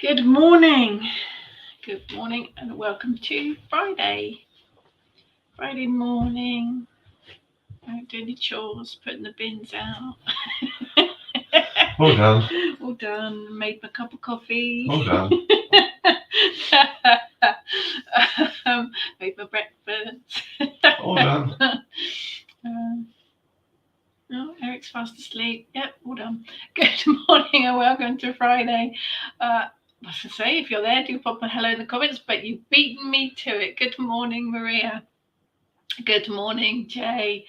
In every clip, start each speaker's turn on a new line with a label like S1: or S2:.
S1: Good morning. Good morning and welcome to Friday. Friday morning. I'm doing the chores, putting the bins out.
S2: All done.
S1: All done. Made my cup of coffee.
S2: All done.
S1: Made my breakfast.
S2: All done.
S1: No, Eric's fast asleep. Yep, all done. Good morning and welcome to Friday. I should say, if you're there, do pop a hello in the comments, but you've beaten me to it. Good morning, Maria. Good morning, Jay.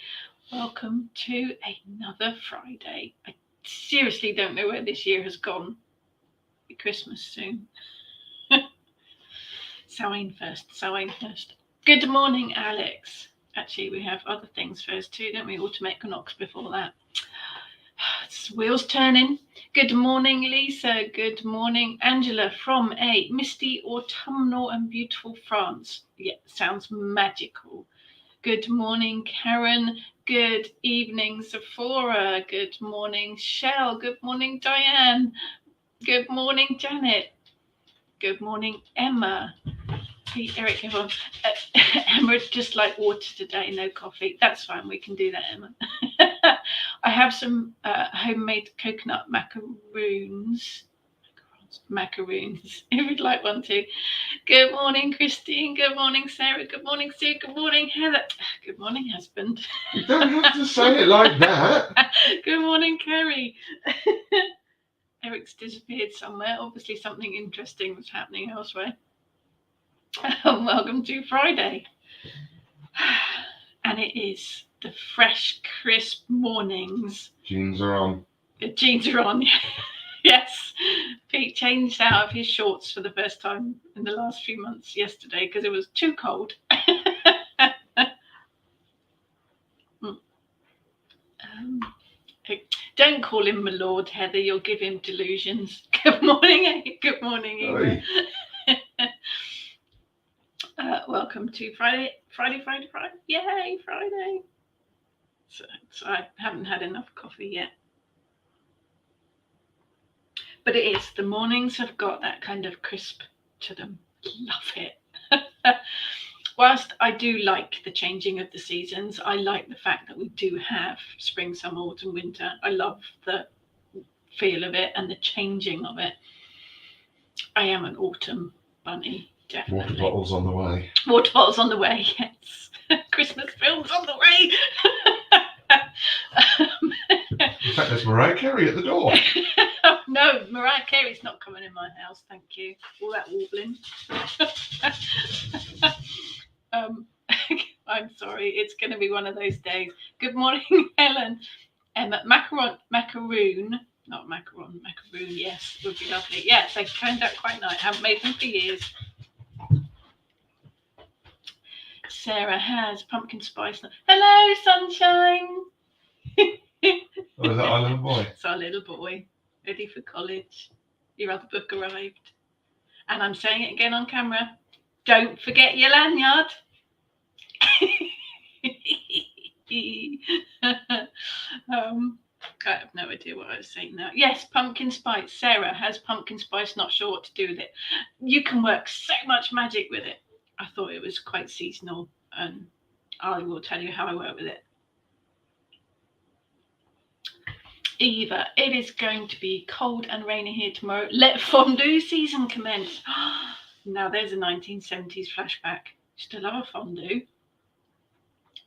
S1: Welcome to another Friday. I seriously don't know where this year has gone. Be Christmas soon. Samhain first. Good morning, Alex. Actually, we have other things first too, don't we? Automate Knox before that. It's wheels turning. Good morning, Lisa. Good morning, Angela from a misty, autumnal and beautiful France. Yeah, sounds magical. Good morning, Karen. Good evening, Sephora. Good morning, Shell. Good morning, Diane. Good morning, Janet. Good morning, Emma. Hey, Eric, everyone. Emma, just like water today, no coffee. That's fine. We can do that, Emma. I have some homemade coconut macaroons. Macaroons, if you'd like one too. Good morning, Christine. Good morning, Sarah. Good morning, Sue. Good morning, Heather. Good morning, husband.
S2: You don't have to say it like that.
S1: Good morning, Kerry. Eric's disappeared somewhere. Obviously, something interesting was happening elsewhere. Welcome to Friday. And it is the fresh, crisp mornings.
S2: Jeans are on.
S1: The jeans are on. Yes. Pete changed out of his shorts for the first time in the last few months yesterday because it was too cold. Don't call him my lord, Heather. You'll give him delusions. Good morning. Good morning, Eva. Welcome to Friday. Yay, Friday. So I haven't had enough coffee yet. But it is. The mornings have got that kind of crisp to them. Love it. Whilst I do like the changing of the seasons, I like the fact that we do have spring, summer, autumn, winter. I love the feel of it and the changing of it. I am an autumn bunny, definitely.
S2: Water bottles on the way.
S1: Water bottles on the way, yes. Christmas films on the way.
S2: In fact, there's Mariah Carey at the door.
S1: No, Mariah Carey's not coming in my house, thank you. All that warbling. I'm sorry, it's going to be one of those days. Good morning, Helen. Macaroon, yes, would be lovely. Yes, they turned out quite nice. I haven't made them for years. Sarah has pumpkin spice. Hello, sunshine.
S2: Oh, is that our little boy?
S1: It's our little boy, ready for college. Your other book arrived. And I'm saying it again on camera. Don't forget your lanyard. I have no idea what I was saying now. Yes, pumpkin spice. Sarah has pumpkin spice, not sure what to do with it. You can work so much magic with it. I thought it was quite seasonal, and I will tell you how I work with it. Eva, it is going to be cold and rainy here tomorrow. Let fondue season commence. Now there's a 1970s flashback. Used to love a fondue.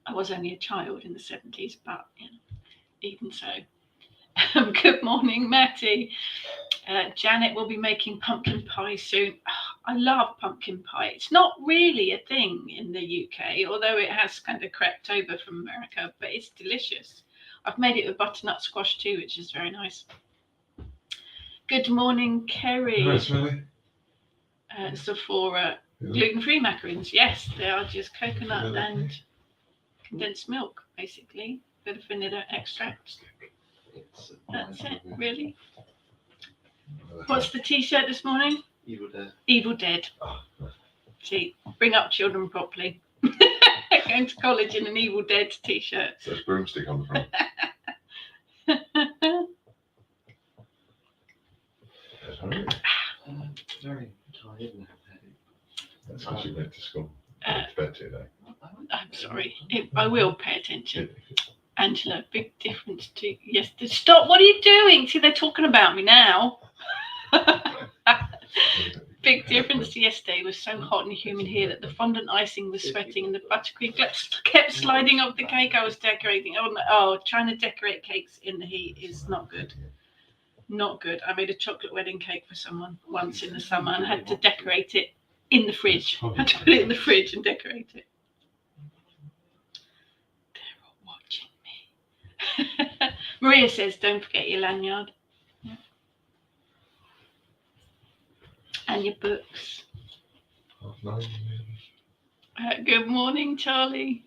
S1: I was only a child in the 70s, but you know, even so. Good morning, Matty. Janet will be making pumpkin pie soon. I love pumpkin pie. It's not really a thing in the UK, although it has kind of crept over from America, but it's delicious. I've made it with butternut squash too, which is very nice. Good morning, Kerry.
S2: Nice, really.
S1: Sephora. Gluten-free macaroons. Yes, they are just coconut and condensed milk, basically. Bit of vanilla extract. That's it, really. What's the t-shirt this morning?
S3: Evil Dead.
S1: Evil Dead. See, bring up children properly. Going to college in an Evil Dead t-shirt.
S2: So there's broomstick on the front. That's how she went to school.
S1: Uh,
S2: To bed today.
S1: I'm sorry. I will pay attention. Angela, big difference to yesterday. Stop, what are you doing? See, they're talking about me now. Big difference to yesterday. It was so hot and humid here that the fondant icing was sweating and the buttercream kept sliding off the cake I was decorating. Oh, trying to decorate cakes in the heat is not good. Not good. I made a chocolate wedding cake for someone once in the summer and had to decorate it in the fridge. Had to put it in the fridge and decorate it. They're all watching me. Maria says, don't forget your lanyard. Yeah. And your books. Good morning, Charlie.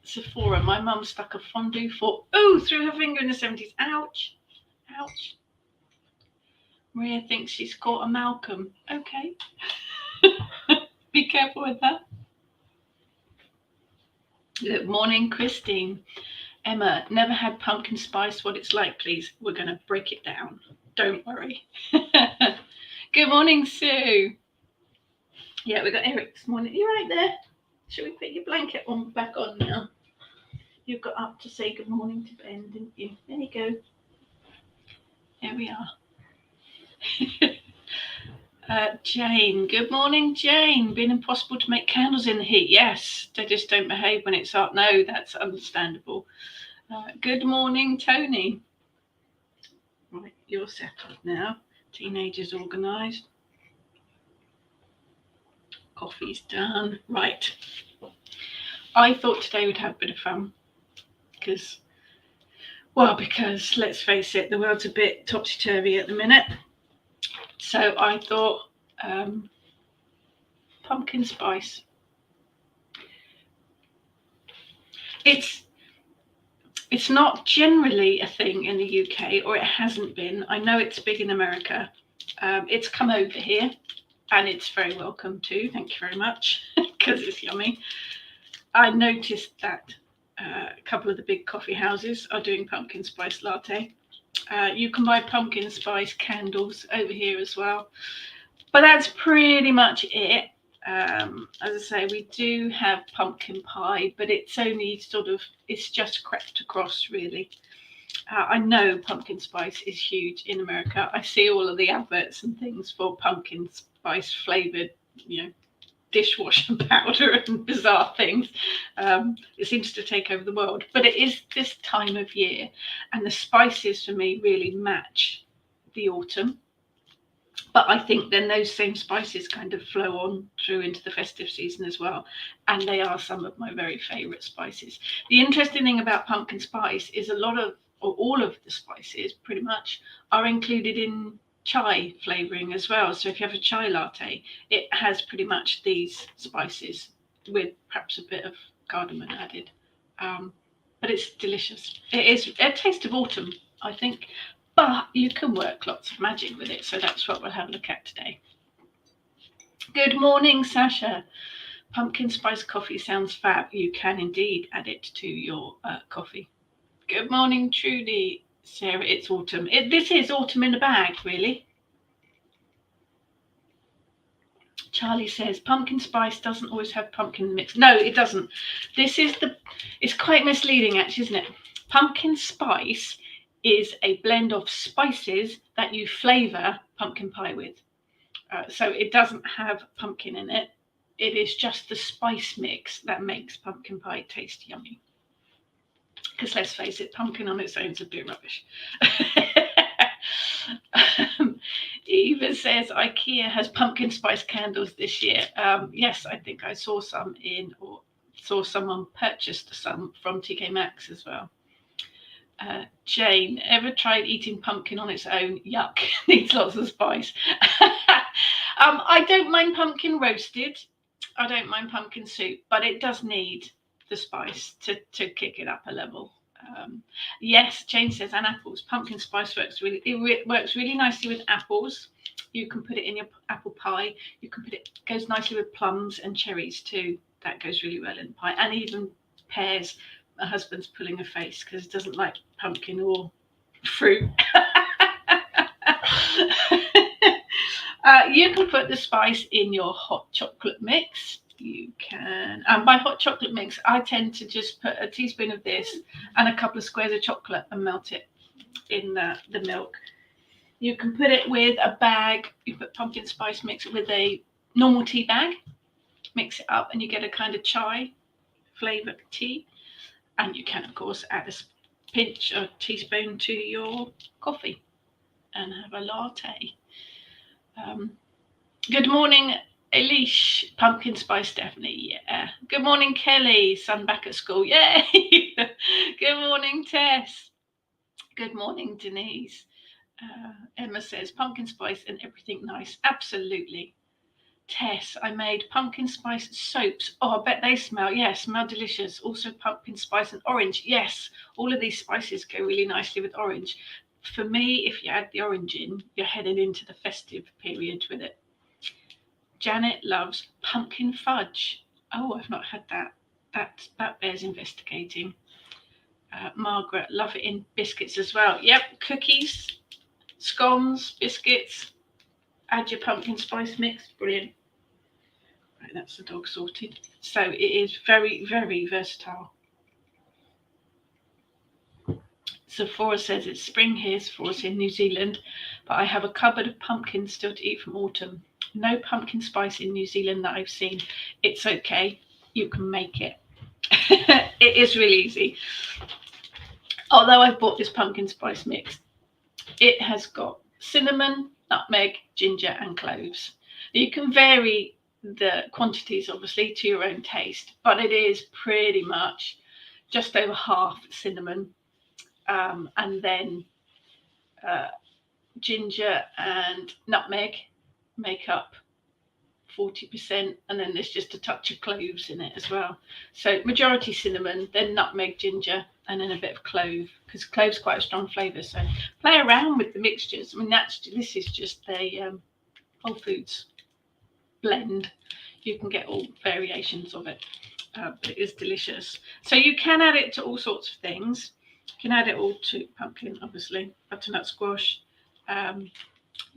S1: Sephora, my mum stuck a fondue fork through her finger in the 70s. Ouch. Ouch. Maria thinks she's caught a Malcolm. Okay. Be careful with that. Good morning, Christine. Emma, never had pumpkin spice. What it's like, please. We're going to break it down. Don't worry. Good morning, Sue. Yeah, we got Eric this morning. You right there? Shall we put your blanket back on now? You got up to say good morning to Ben, didn't you? There you go. There we are. Jane. Good morning, Jane. Been impossible to make candles in the heat. Yes, they just don't behave when it's hot. No, that's understandable. Good morning, Tony. Right, you're settled now. Teenagers organised. Coffee's done. Right. I thought today we'd have a bit of fun because let's face it, the world's a bit topsy-turvy at the minute. So I thought pumpkin spice. It's not generally a thing in the UK, or it hasn't been. I know it's big in America. It's come over here. And it's very welcome too. Thank you very much, because it's yummy. I noticed that a couple of the big coffee houses are doing pumpkin spice latte. You can buy pumpkin spice candles over here as well. But that's pretty much it. As I say, we do have pumpkin pie, but it's only it's just crept across really. I know pumpkin spice is huge in America. I see all of the adverts and things for pumpkin spice flavored, dishwasher powder and bizarre things. It seems to take over the world, but it is this time of year, and the spices for me really match the autumn. But I think then those same spices kind of flow on through into the festive season as well. And they are some of my very favourite spices. The interesting thing about pumpkin spice is all of the spices pretty much are included in chai flavouring as well. So if you have a chai latte, it has pretty much these spices with perhaps a bit of cardamom added. But it's delicious. It is a taste of autumn, I think. But you can work lots of magic with it. So that's what we'll have a look at today. Good morning, Sasha. Pumpkin spice coffee sounds fab. You can indeed add it to your coffee. Good morning, Trudy. Sarah, it's autumn. This is autumn in a bag, really. Charlie says pumpkin spice doesn't always have pumpkin mix. No, it doesn't. It's quite misleading, actually, isn't it? Pumpkin spice is a blend of spices that you flavour pumpkin pie with. So it doesn't have pumpkin in it. It is just the spice mix that makes pumpkin pie taste yummy. Because let's face it, pumpkin on its own is a bit rubbish. Eva says IKEA has pumpkin spice candles this year. Yes, I think I saw some saw someone purchased some from TK Maxx as well. Jane, ever tried eating pumpkin on its own? Yuck, needs lots of spice. I don't mind pumpkin roasted. I don't mind pumpkin soup, but it does need the spice to kick it up a level. Yes, Jane says, and apples. Pumpkin spice works really nicely with apples. You can put it in your apple pie. Goes nicely with plums and cherries too. That goes really well in pie, and even pears. My husband's pulling a face because he doesn't like pumpkin or fruit. You can put the spice in your hot chocolate mix. You can, and by hot chocolate mix, I tend to just put a teaspoon of this and a couple of squares of chocolate and melt it in the milk. You can put it with a bag. You put pumpkin spice mix with a normal tea bag, mix it up, and you get a kind of chai flavored tea. And you can, of course, add a pinch or teaspoon to your coffee and have a latte. Good morning, Elish. Pumpkin spice, Stephanie. Yeah. Good morning, Kelly. Son back at school. Yay. Good morning, Tess. Good morning, Denise. Emma says pumpkin spice and everything nice. Absolutely. Tess, I made pumpkin spice soaps. Oh, I bet they smell. Yeah, smell delicious. Also pumpkin spice and orange. Yes, all of these spices go really nicely with orange. For me, if you add the orange in, you're heading into the festive period with it. Janet loves pumpkin fudge. Oh, I've not had that. That bears investigating. Margaret, love it in biscuits as well. Yep, cookies, scones, biscuits. Add your pumpkin spice mix. Brilliant. Right, that's the dog sorted. So it is very, very versatile. Sephora says it's spring here. Sephora's in New Zealand, but I have a cupboard of pumpkins still to eat from autumn. No pumpkin spice in New Zealand that I've seen. It's okay. You can make it. It is really easy. Although I've bought this pumpkin spice mix, it has got cinnamon, nutmeg, ginger, and cloves. You can vary the quantities, obviously, to your own taste, but it is pretty much just over half cinnamon, and then ginger and nutmeg make up 40%, and then there's just a touch of cloves in it as well. So majority cinnamon, then nutmeg, ginger, and then a bit of clove, because clove's quite a strong flavour. So play around with the mixtures. I mean, this is just a Whole Foods blend. You can get all variations of it, but it is delicious. So you can add it to all sorts of things. You can add it all to pumpkin, obviously, butternut squash.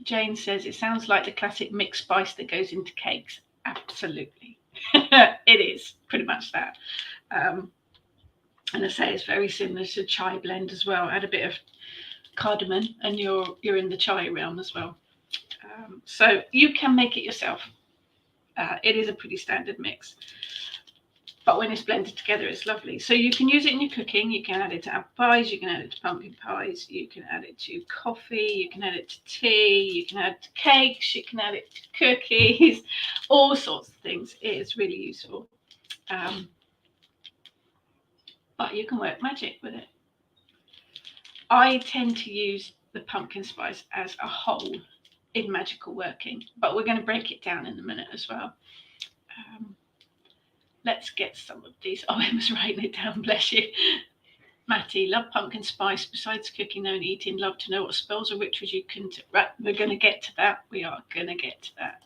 S1: Jane says it sounds like the classic mixed spice that goes into cakes. Absolutely. It is pretty much that. And I say it's very similar to chai blend as well. Add a bit of cardamom and you're in the chai realm as well. So you can make it yourself. It is a pretty standard mix. But when it's blended together, it's lovely. So you can use it in your cooking. You can add it to apple pies. You can add it to pumpkin pies. You can add it to coffee. You can add it to tea. You can add it to cakes. You can add it to cookies. All sorts of things. It is really useful. But you can work magic with it. I tend to use the pumpkin spice as a whole in magical working. But we're going to break it down in a minute as well. Let's get some of these. Oh, Emma's writing it down, bless you. Matty, love pumpkin spice. Besides cooking and eating, love to know what spells or rituals you can do. Right, we're going to get to that. We are going to get to that.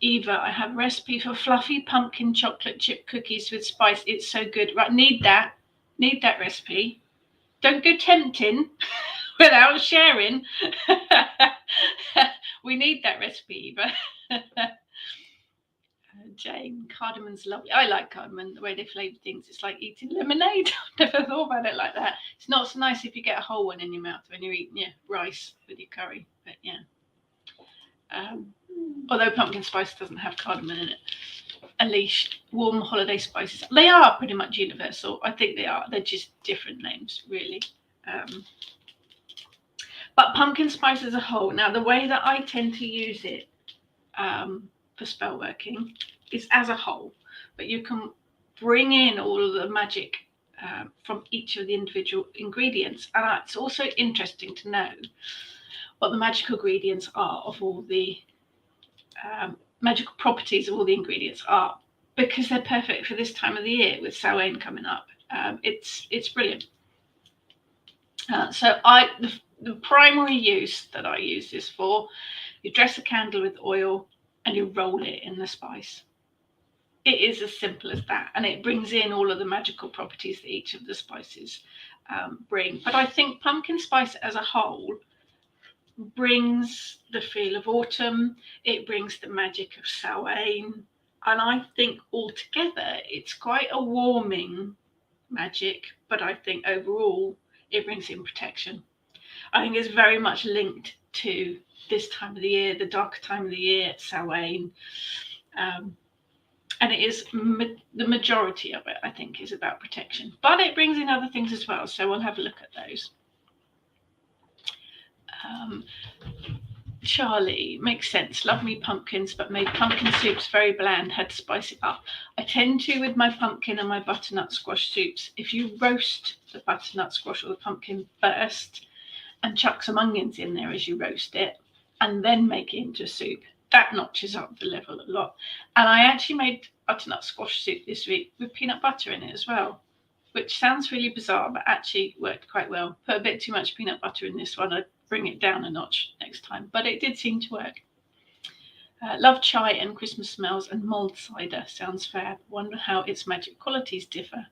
S1: Eva, I have a recipe for fluffy pumpkin chocolate chip cookies with spice. It's so good. Right, need that recipe. Don't go tempting without sharing. We need that recipe, Eva. Jane, cardamon's lovely. I like cardamom, the way they flavour things. It's like eating lemonade. I've never thought about it like that. It's not so nice if you get a whole one in your mouth when you're eating your rice with your curry. But yeah. Although pumpkin spice doesn't have cardamom in it. Alish, warm holiday spices. They are pretty much universal. I think they are. They're just different names, really. But pumpkin spice as a whole. Now, the way that I tend to use it for spell working is as a whole, but you can bring in all of the magic from each of the individual ingredients. And it's also interesting to know what the magical ingredients are of all the magical properties of all the ingredients are, because they're perfect for this time of the year with Samhain coming up. It's brilliant. So the primary use that I use this for, you dress a candle with oil and you roll it in the spice. It is as simple as that, and it brings in all of the magical properties that each of the spices bring. But I think pumpkin spice as a whole brings the feel of autumn. It brings the magic of Samhain. And I think altogether it's quite a warming magic, but I think overall it brings in protection. I think it's very much linked to this time of the year, the darker time of the year, Samhain. And it is the majority of it, I think, is about protection. But it brings in other things as well, so we'll have a look at those. Charlie, makes sense. Love me pumpkins, but made pumpkin soups very bland. Had to spice it up. I tend to with my pumpkin and my butternut squash soups. If you roast the butternut squash or the pumpkin first and chuck some onions in there as you roast it and then make it into a soup, that notches up the level a lot. And I actually made butternut squash soup this week with peanut butter in it as well, which sounds really bizarre, but actually worked quite well. Put a bit too much peanut butter in this one. I'd bring it down a notch next time, but it did seem to work. Love chai and Christmas smells and mulled cider. Sounds fab. Wonder how its magic qualities differ.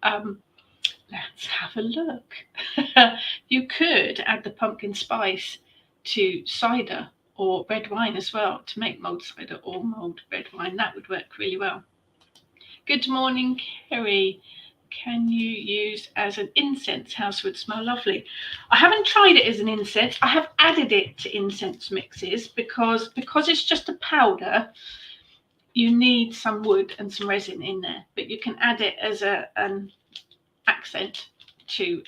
S1: Let's have a look. You could add the pumpkin spice to cider or red wine as well to make mulled cider or mulled red wine. That would work really well. Good morning, Kerry. Can you use as an incense? House would smell lovely. I haven't tried it as an incense. I have added it to incense mixes because it's just a powder. You need some wood and some resin in there, but you can add it as an accent to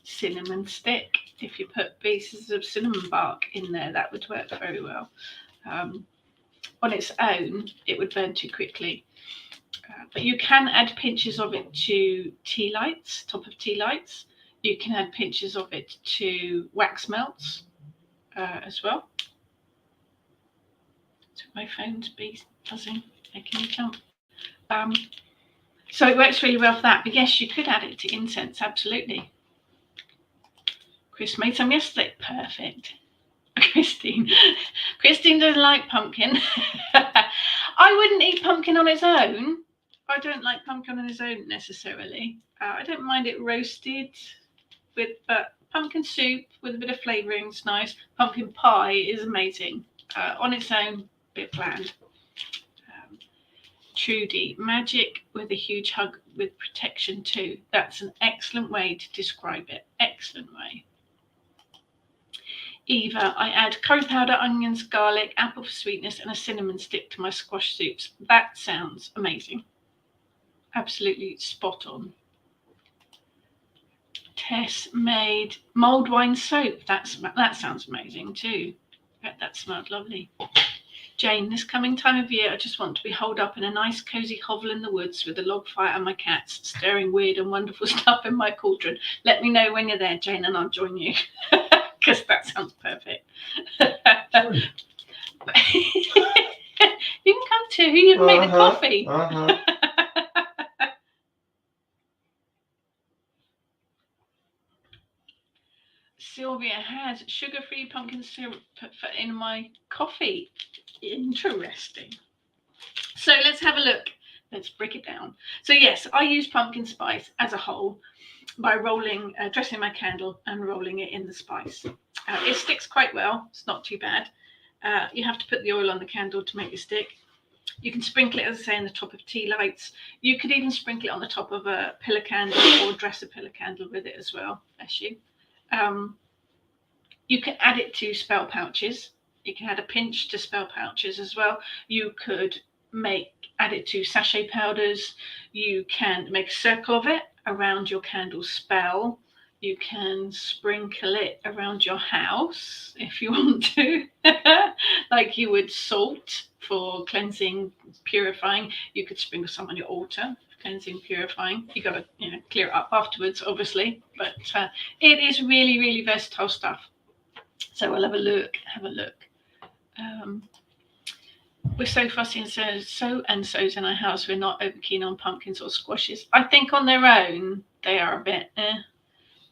S1: cinnamon stick. If you put pieces of cinnamon bark in there, that would work very well. On its own, it would burn too quickly. But you can add pinches of it to tea lights, top of tea lights. You can add pinches of it to wax melts as well. So my phone's buzzing, making me jump. So it works really well for that. But yes, you could add it to incense, absolutely. Chris made some yesterday. Perfect. Christine doesn't like pumpkin. I wouldn't eat pumpkin on its own. I don't like pumpkin on its own necessarily. I don't mind it roasted but pumpkin soup with a bit of flavouring is nice. Pumpkin pie is amazing. On its own, a bit bland. Trudy, magic with a huge hug with protection too. That's an excellent way to describe it. Excellent way. Eva, I add curry powder, onions, garlic, apple for sweetness, and a cinnamon stick to my squash soups. That sounds amazing. Absolutely spot on. Tess made mulled wine soap. That sounds amazing too. That smelled lovely. Jane, this coming time of year, I just want to be holed up in a nice cozy hovel in the woods with a log fire and my cats, stirring weird and wonderful stuff in my cauldron. Let me know when you're there, Jane, and I'll join you. Because that sounds perfect. You can come too. You can make the coffee. Sylvia has sugar-free pumpkin syrup in my coffee. Interesting. So let's have a look. Let's break it down. So yes, I use pumpkin spice as a whole by dressing my candle and rolling it in the spice. It sticks quite well. It's not too bad. You have to put the oil on the candle to make it stick. You can sprinkle it, as I say, on the top of tea lights. You could even sprinkle it on the top of a pillar candle or dress a pillar candle with it as well. Bless you. You can add it to spell pouches. You can add a pinch to spell pouches as well. You could add it to sachet powders. You can make a circle of it around your candle spell. You can sprinkle it around your house if you want to, like you would salt for cleansing, purifying. You could sprinkle some on your altar, cleansing, purifying. You got to clear it up afterwards, obviously, but it is really, really versatile stuff. So we'll have a look. We're so fussy and so-and-sos in our house. We're not over keen on pumpkins or squashes. I think on their own, they are a bit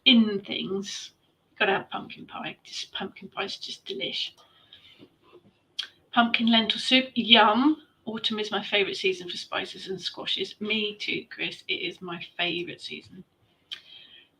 S1: in things. Got to have pumpkin pie. Pumpkin pie is just delish. Pumpkin lentil soup, yum. Autumn is my favourite season for spices and squashes. Me too, Chris. It is my favourite season.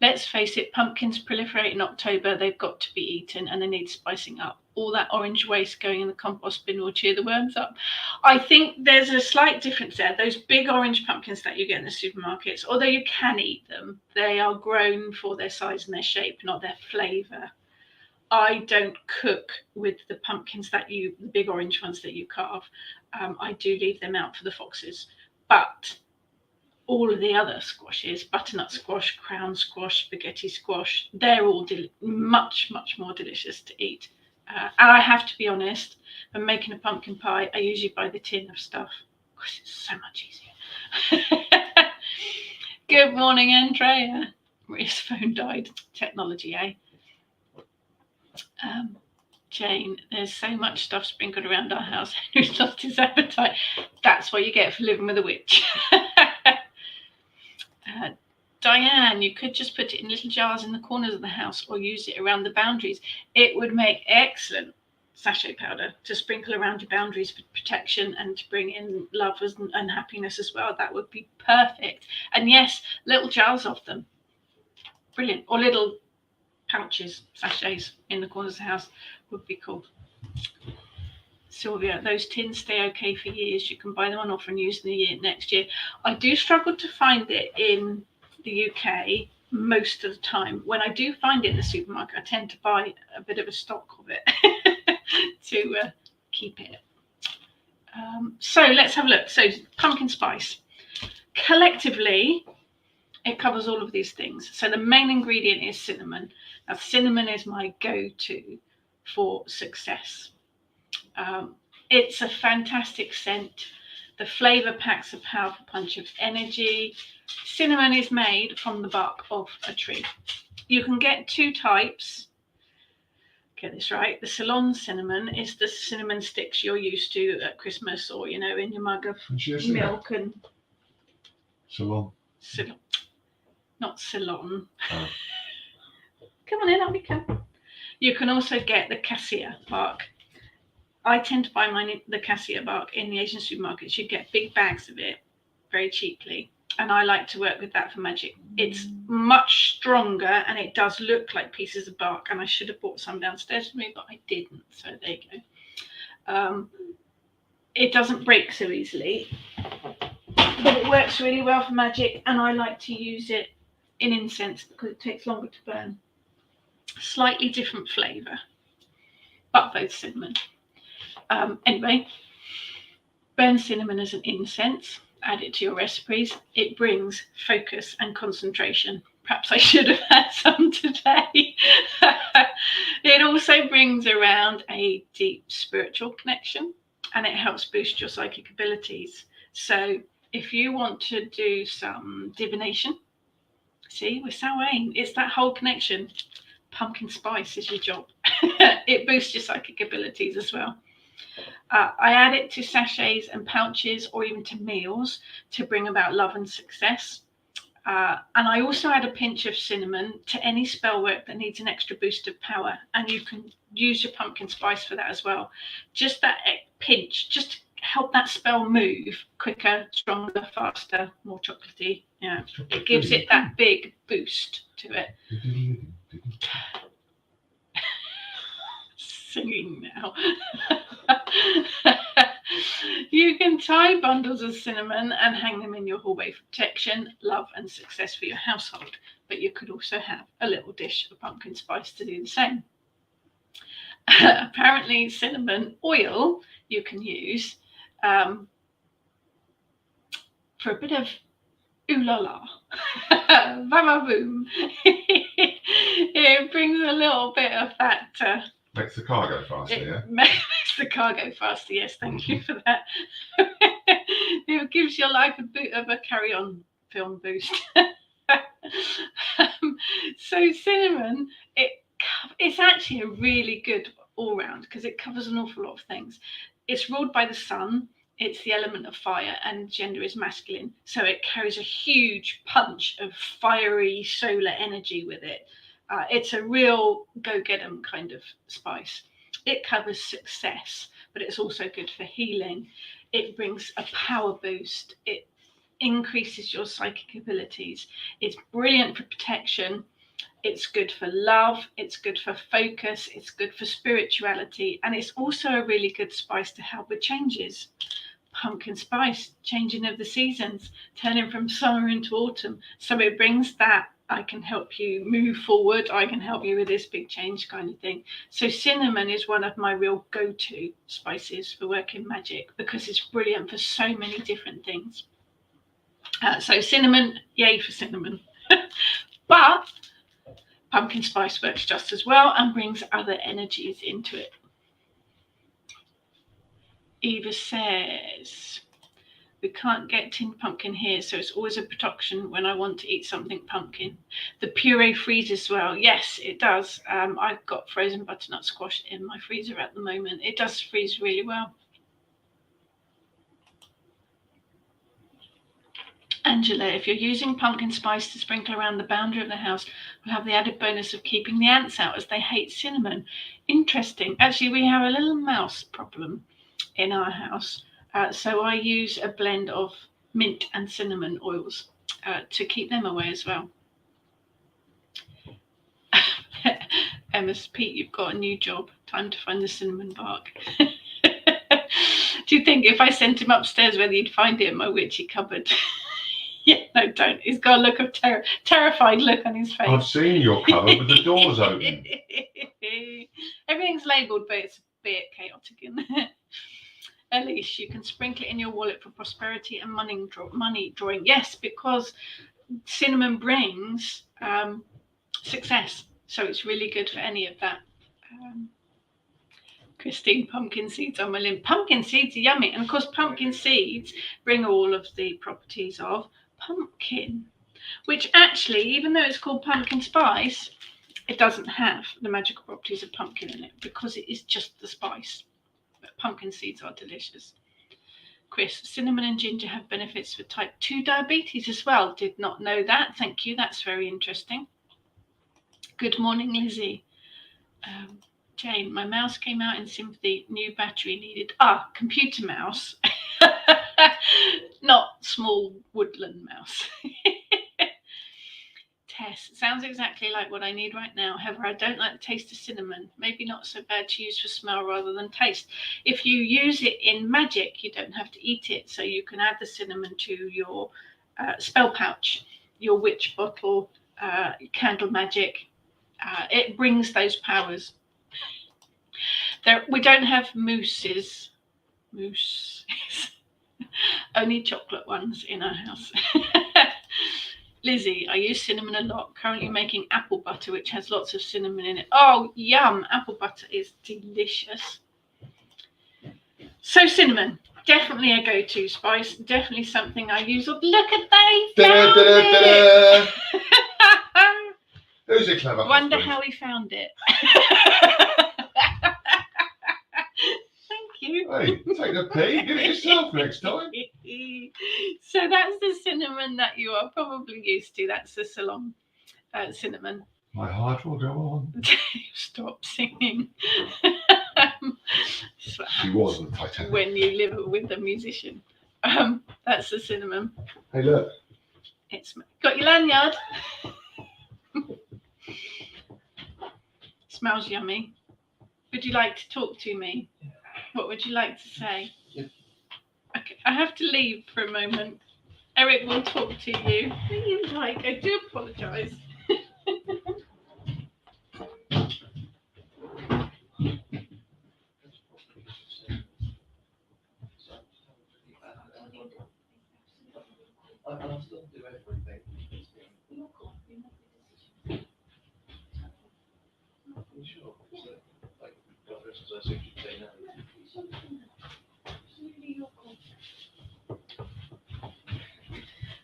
S1: let's face it, pumpkins proliferate in October. They've got to be eaten and they need spicing up. All that orange waste going in the compost bin will cheer the worms up. I think there's a slight difference there. Those big orange pumpkins that you get in the supermarkets, although you can eat them, they are grown for their size and their shape, not their flavour. I don't cook with the pumpkins the big orange ones that you carve. I do leave them out for the foxes. But all of the other squashes, butternut squash, crown squash, spaghetti squash, they're all much, much more delicious to eat. And I have to be honest, when making a pumpkin pie, I usually buy the tin of stuff because it's so much easier. Good morning, Andrea. Maria's phone died. Technology, eh? Jane, there's so much stuff sprinkled around our house. Henry's lost his appetite. That's what you get for living with a witch. Diane, you could just put it in little jars in the corners of the house or use it around the boundaries. It would make excellent sachet powder to sprinkle around your boundaries for protection and to bring in love and happiness as well. That would be perfect. And yes, little jars of them. Brilliant. Or little pouches, sachets in the corners of the house would be cool. Sylvia, those tins stay okay for years. You can buy them on offer and use them next year. I do struggle to find it in the UK most of the time. When I do find it in the supermarket, I tend to buy a bit of a stock of it to keep it. So let's have a look. So pumpkin spice. Collectively, it covers all of these things. So the main ingredient is cinnamon. Now, cinnamon is my go-to for success. It's a fantastic scent. The flavour packs a powerful punch of energy. Cinnamon is made from the bark of a tree. You can get two types. Get this right. The Ceylon cinnamon is the cinnamon sticks you're used to at Christmas, or in your mug of milk and
S2: Ceylon.
S1: Not Ceylon.
S2: Oh.
S1: Come on in, I'll be careful. You can also get the cassia bark. I tend to buy the cassia bark in the Asian supermarkets. You get big bags of it very cheaply. And I like to work with that for magic. It's much stronger and it does look like pieces of bark. And I should have bought some downstairs for me, but I didn't. So there you go. It doesn't break so easily, but it works really well for magic. And I like to use it in incense because it takes longer to burn. Slightly different flavour, but both cinnamon. Anyway, burn cinnamon as an incense. Add it to your recipes. It brings focus and concentration. Perhaps I should have had some today. It also brings around a deep spiritual connection and it helps boost your psychic abilities. So if you want to do some divination, see, we're Samhain, it's that whole connection. Pumpkin spice is your job. It boosts your psychic abilities as well. I add it to sachets and pouches or even to meals to bring about love and success. And I also add a pinch of cinnamon to any spell work that needs an extra boost of power. And you can use your pumpkin spice for that as well. Just that pinch, just to help that spell move quicker, stronger, faster, more chocolatey. Yeah, it gives it that big boost to it. Singing now. You can tie bundles of cinnamon and hang them in your hallway for protection, love and success for your household. But you could also have a little dish of pumpkin spice to do the same. Apparently cinnamon oil you can use for a bit of ooh la la, vava boom. It brings a little bit of that.
S2: Makes the car go faster, yeah?
S1: Makes the car go faster, yes, thank you for that. It gives your life a bit of a carry-on film boost. So cinnamon, it's actually a really good all-round because it covers an awful lot of things. It's ruled by the sun. It's the element of fire and gender is masculine. So it carries a huge punch of fiery solar energy with it. It's a real go-get-em kind of spice. It covers success, but it's also good for healing. It brings a power boost. increases your psychic abilities. It's brilliant for protection. It's good for love. It's good for focus. It's good for spirituality. And it's also a really good spice to help with changes. Pumpkin spice, changing of the seasons, turning from summer into autumn. So it brings that, I can help you move forward. I can help you with this big change kind of thing. So cinnamon is one of my real go-to spices for working magic because it's brilliant for so many different things. So cinnamon, yay for cinnamon. But pumpkin spice works just as well and brings other energies into it. Eva says, we can't get tin pumpkin here, so it's always a production when I want to eat something pumpkin. The puree freezes well. Yes, it does. I've got frozen butternut squash in my freezer at the moment. It does freeze really well. Angela, if you're using pumpkin spice to sprinkle around the boundary of the house, we'll have the added bonus of keeping the ants out as they hate cinnamon. Interesting. Actually, we have a little mouse problem in our house. So I use a blend of mint and cinnamon oils to keep them away as well. Emma's, Pete, you've got a new job. Time to find the cinnamon bark. Do you think if I sent him upstairs whether you'd find it in my witchy cupboard? Yeah, no, don't. He's got a look of terrified look on his face.
S2: I've seen your cupboard with the doors open.
S1: Everything's labelled, but it's a bit chaotic in there. Elise, you can sprinkle it in your wallet for prosperity and money drawing. Yes, because cinnamon brings success. So it's really good for any of that. Christine, pumpkin seeds on my limb. Pumpkin seeds are yummy. And of course, pumpkin seeds bring all of the properties of pumpkin, which actually, even though it's called pumpkin spice, it doesn't have the magical properties of pumpkin in it because it is just the spice. But pumpkin seeds are delicious. Chris, cinnamon and ginger have benefits for type 2 diabetes as well. Did not know that. Thank you. That's very interesting. Good morning, Lizzie. Jane, my mouse came out in sympathy. New battery needed. Computer mouse. Not small woodland mouse. Tess, sounds exactly like what I need right now. However, I don't like the taste of cinnamon. Maybe not so bad to use for smell rather than taste. If you use it in magic, you don't have to eat it. So you can add the cinnamon to your spell pouch, your witch bottle, candle magic. It brings those powers. We don't have mousses. Only chocolate ones in our house. Lizzie, I use cinnamon a lot. Currently making apple butter, which has lots of cinnamon in it. Oh, yum. Apple butter is delicious. So cinnamon, definitely a go-to spice. Definitely something I use. Look at that.
S2: Who's a clever
S1: Wonder
S2: husband?
S1: how he found it. Thank you.
S2: Hey, take a pee. Get it yourself next time.
S1: So that's the cinnamon that you are probably used to. That's the Ceylon cinnamon.
S2: My heart will go on.
S1: Stop singing.
S2: She was on the Titanic.
S1: When you live with a musician. That's the cinnamon.
S2: Hey, look.
S1: It's got your lanyard. Smells yummy. Would you like to talk to me? What would you like to say?
S3: Yeah.
S1: Okay, I have to leave for a moment. Eric will talk to you. What do you like? I do apologise.
S3: I'll still do everything. Sure. So, like, as I say now.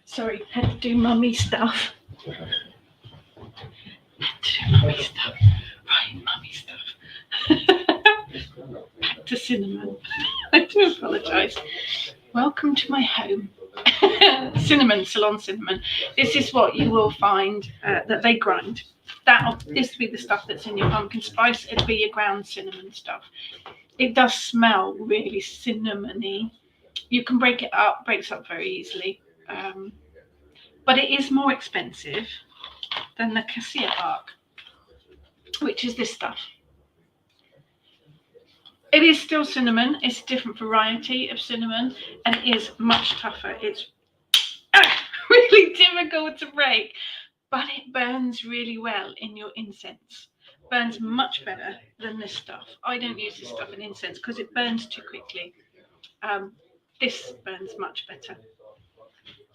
S1: Sorry, had to do mummy stuff. Had to do mummy stuff. Right, mummy stuff. Back to cinnamon. I do apologise. Welcome to my home. Cinnamon, Ceylon cinnamon. This is what you will find that they grind. This will be the stuff that's in your pumpkin spice. It'll be your ground cinnamon stuff. It does smell really cinnamony. You can break it up, breaks up very easily. But it is more expensive than the cassia bark, which is this stuff. It is still cinnamon. It's a different variety of cinnamon, and it is much tougher. It's really difficult to break, but it burns really well in your incense. Burns much better than this stuff. I don't use this stuff in incense because it burns too quickly. This burns much better.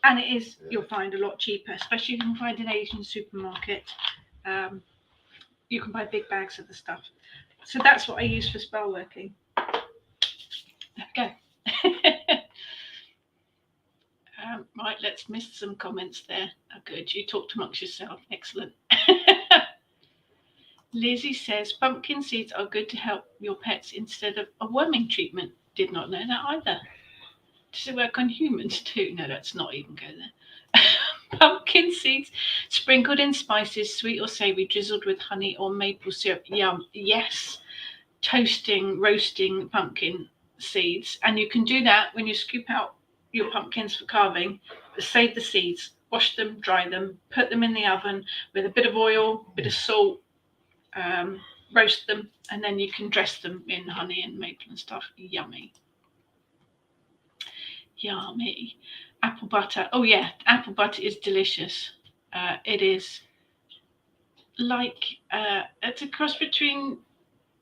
S1: And it is, you'll find, a lot cheaper, especially if you can find an Asian supermarket. You can buy big bags of the stuff. So that's what I use for spell working. There we go. Right, let's miss some comments there. Oh, good, you talked amongst yourself. Excellent. Lizzie says pumpkin seeds are good to help your pets instead of a worming treatment. Did not know that either. Does it work on humans too? No, let's not even go there. Pumpkin seeds sprinkled in spices, sweet or savory, drizzled with honey or maple syrup. Yum. Yes. Toasting, roasting pumpkin seeds. And you can do that when you scoop out your pumpkins for carving. Save the seeds, wash them, dry them, put them in the oven with a bit of oil, a bit of salt, roast them, and then you can dress them in honey and maple and stuff. Yummy. Yummy. Apple butter. Oh yeah, apple butter is delicious. It is like it's a cross between,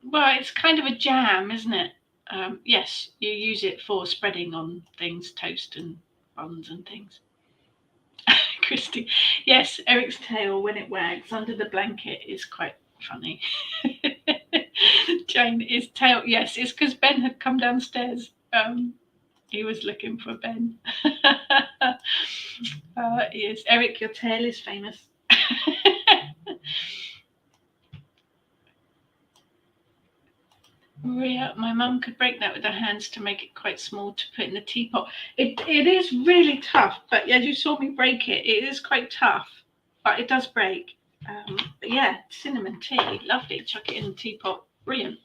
S1: well, it's kind of a jam, isn't it? Yes, you use it for spreading on things, toast and buns and things. Christy, yes, Eric's tail when it wags under the blanket is quite funny. Jane, his tail, yes, it's because Ben had come downstairs. He was looking for Ben. Yes, Eric, your tail is famous. Maria, my mum could break that with her hands to make it quite small to put in the teapot. It is really tough, but as you saw me break it, it is quite tough, but it does break. But yeah, cinnamon tea, lovely. Chuck it in the teapot, brilliant.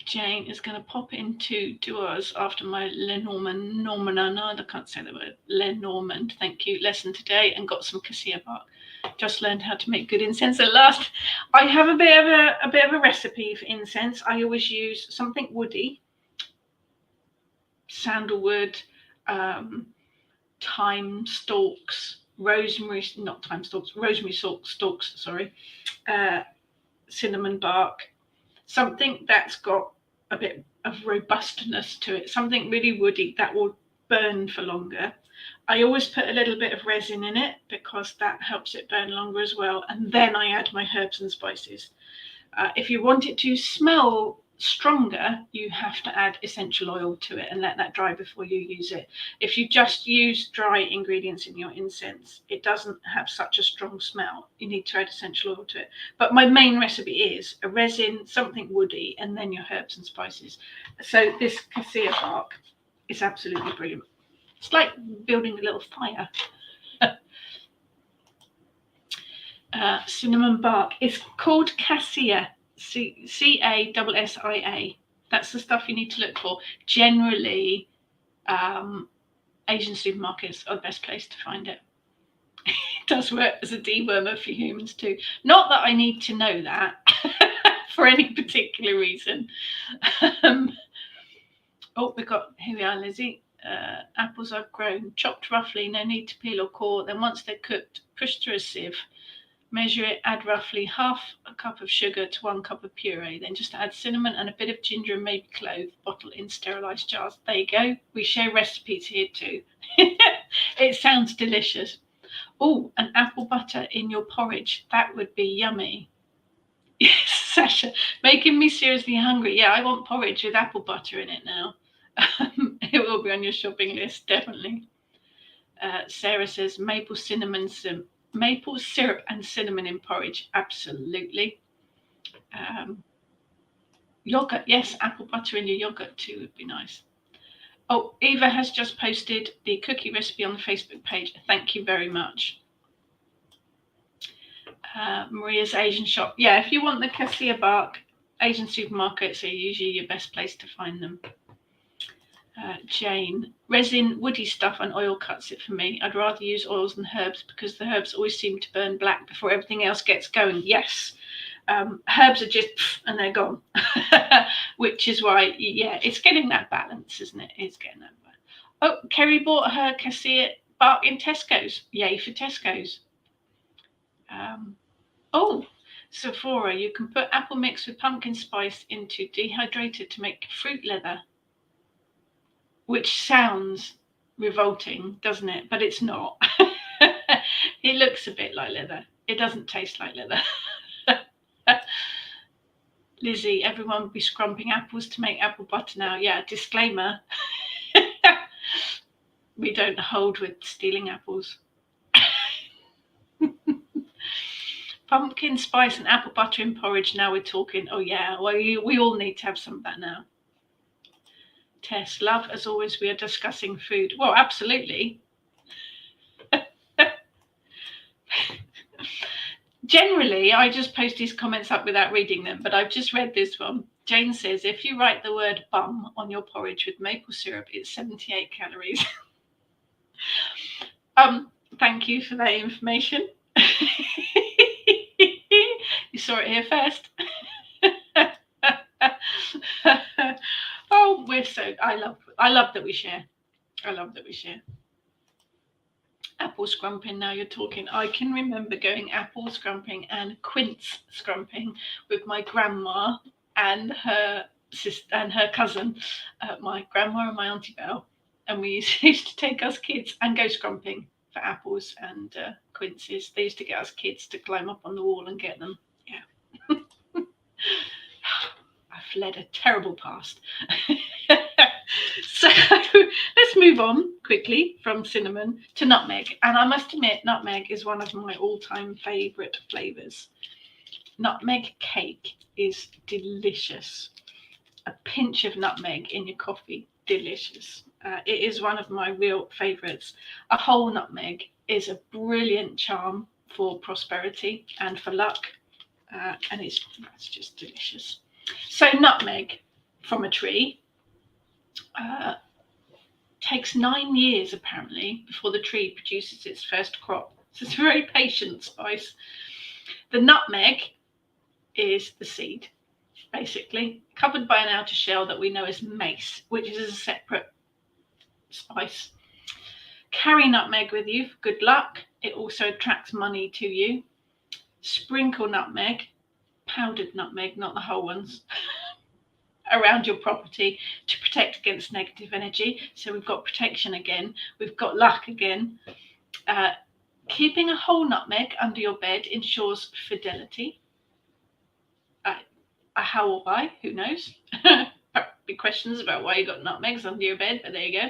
S1: Jane is going to pop into Duos after my Lenormand, I can't say the word, Lenormand, thank you, lesson today, and got some cassia bark. Just learned how to make good incense at last. I have a bit of a recipe for incense. I always use something woody, sandalwood, thyme stalks, rosemary stalks, sorry, cinnamon bark, something that's got a bit of robustness to it, something really woody that will burn for longer. I always put a little bit of resin in it because that helps it burn longer as well. And then I add my herbs and spices. If you want it to smell stronger, you have to add essential oil to it and let that dry before you use it. If you just use dry ingredients in your incense, it doesn't have such a strong smell. You need to add essential oil to it. But my main recipe is a resin, something woody, and then your herbs and spices. So this cassia bark is absolutely brilliant. It's like building a little fire. Cinnamon bark. It's called cassia. Cassia. That's the stuff you need to look for. Generally, Asian supermarkets are the best place to find it. It does work as a dewormer for humans too. Not that I need to know that for any particular reason. Oh, here we are, Lizzie. Apples I've grown, chopped roughly, no need to peel or core. Then once they're cooked, push through a sieve. Measure it, add roughly half a cup of sugar to 1 cup of puree. Then just add cinnamon and a bit of ginger and maybe clove. Bottle in sterilised jars. There you go. We share recipes here too. It sounds delicious. Oh, an apple butter in your porridge. That would be yummy. Yes, Sasha, making me seriously hungry. Yeah, I want porridge with apple butter in it now. It will be on your shopping list, definitely. Sarah says maple syrup and cinnamon in porridge. Absolutely. Yogurt, yes, apple butter in your yogurt too would be nice. Oh, Eva has just posted the cookie recipe on the Facebook page. Thank you very much. Maria's Asian shop. Yeah, if you want the cassia bark, Asian supermarkets are usually your best place to find them. Jane, resin, woody stuff and oil cuts it for me. I'd rather use oils than herbs because the herbs always seem to burn black before everything else gets going. Yes, herbs are just and they're gone. Which is why, yeah, it's getting that balance, isn't it? It's getting that balance. Oh, Kerry bought her cassia bark in Tesco's. Yay for Tesco's. Oh, Sephora, you can put apple mix with pumpkin spice into dehydrated to make fruit leather. Which sounds revolting, doesn't it? But it's not. It looks a bit like leather. It doesn't taste like leather. Lizzie, everyone would be scrumping apples to make apple butter now. Yeah, disclaimer. We don't hold with stealing apples. Pumpkin spice and apple butter in porridge. Now we're talking. Oh yeah, well, we all need to have some of that now. Tess, love, as always, we are discussing food. Well, absolutely. Generally, I just post these comments up without reading them, but I've just read this one. Jane says, if you write the word bum on your porridge with maple syrup, it's 78 calories. Thank you for that information. You saw it here first. Oh, I love that we share. I love that we share. Apple scrumping, now you're talking. I can remember going apple scrumping and quince scrumping with my grandma and her sister and her cousin, my grandma and my Auntie Belle. And we used to take us kids and go scrumping for apples and quinces. They used to get us kids to climb up on the wall and get them. Yeah. I've led a terrible past. So let's move on quickly from cinnamon to nutmeg. And I must admit, nutmeg is one of my all-time favourite flavours. Nutmeg cake is delicious. A pinch of nutmeg in your coffee, delicious. It is one of my real favourites. A whole nutmeg is a brilliant charm for prosperity and for luck. And it's just delicious. So nutmeg from a tree takes 9 years apparently before the tree produces its first crop. So it's a very patient spice. The nutmeg is the seed, basically, covered by an outer shell that we know as mace, which is a separate spice. Carry nutmeg with you for good luck. It also attracts money to you. Sprinkle nutmeg, powdered nutmeg, not the whole ones, around your property to protect against negative energy. So we've got protection again. We've got luck again. Keeping a whole nutmeg under your bed ensures fidelity. How or why? Who knows? Big questions about why you got nutmegs under your bed, but there you go.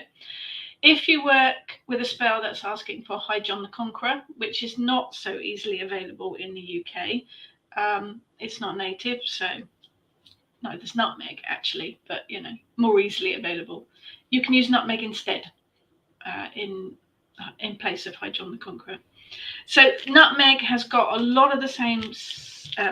S1: If you work with a spell that's asking for High John the Conqueror, which is not so easily available in the UK, it's not native, so no, there's nutmeg actually, but more easily available. You can use nutmeg instead in place of High John the Conqueror. So nutmeg has got a lot of the same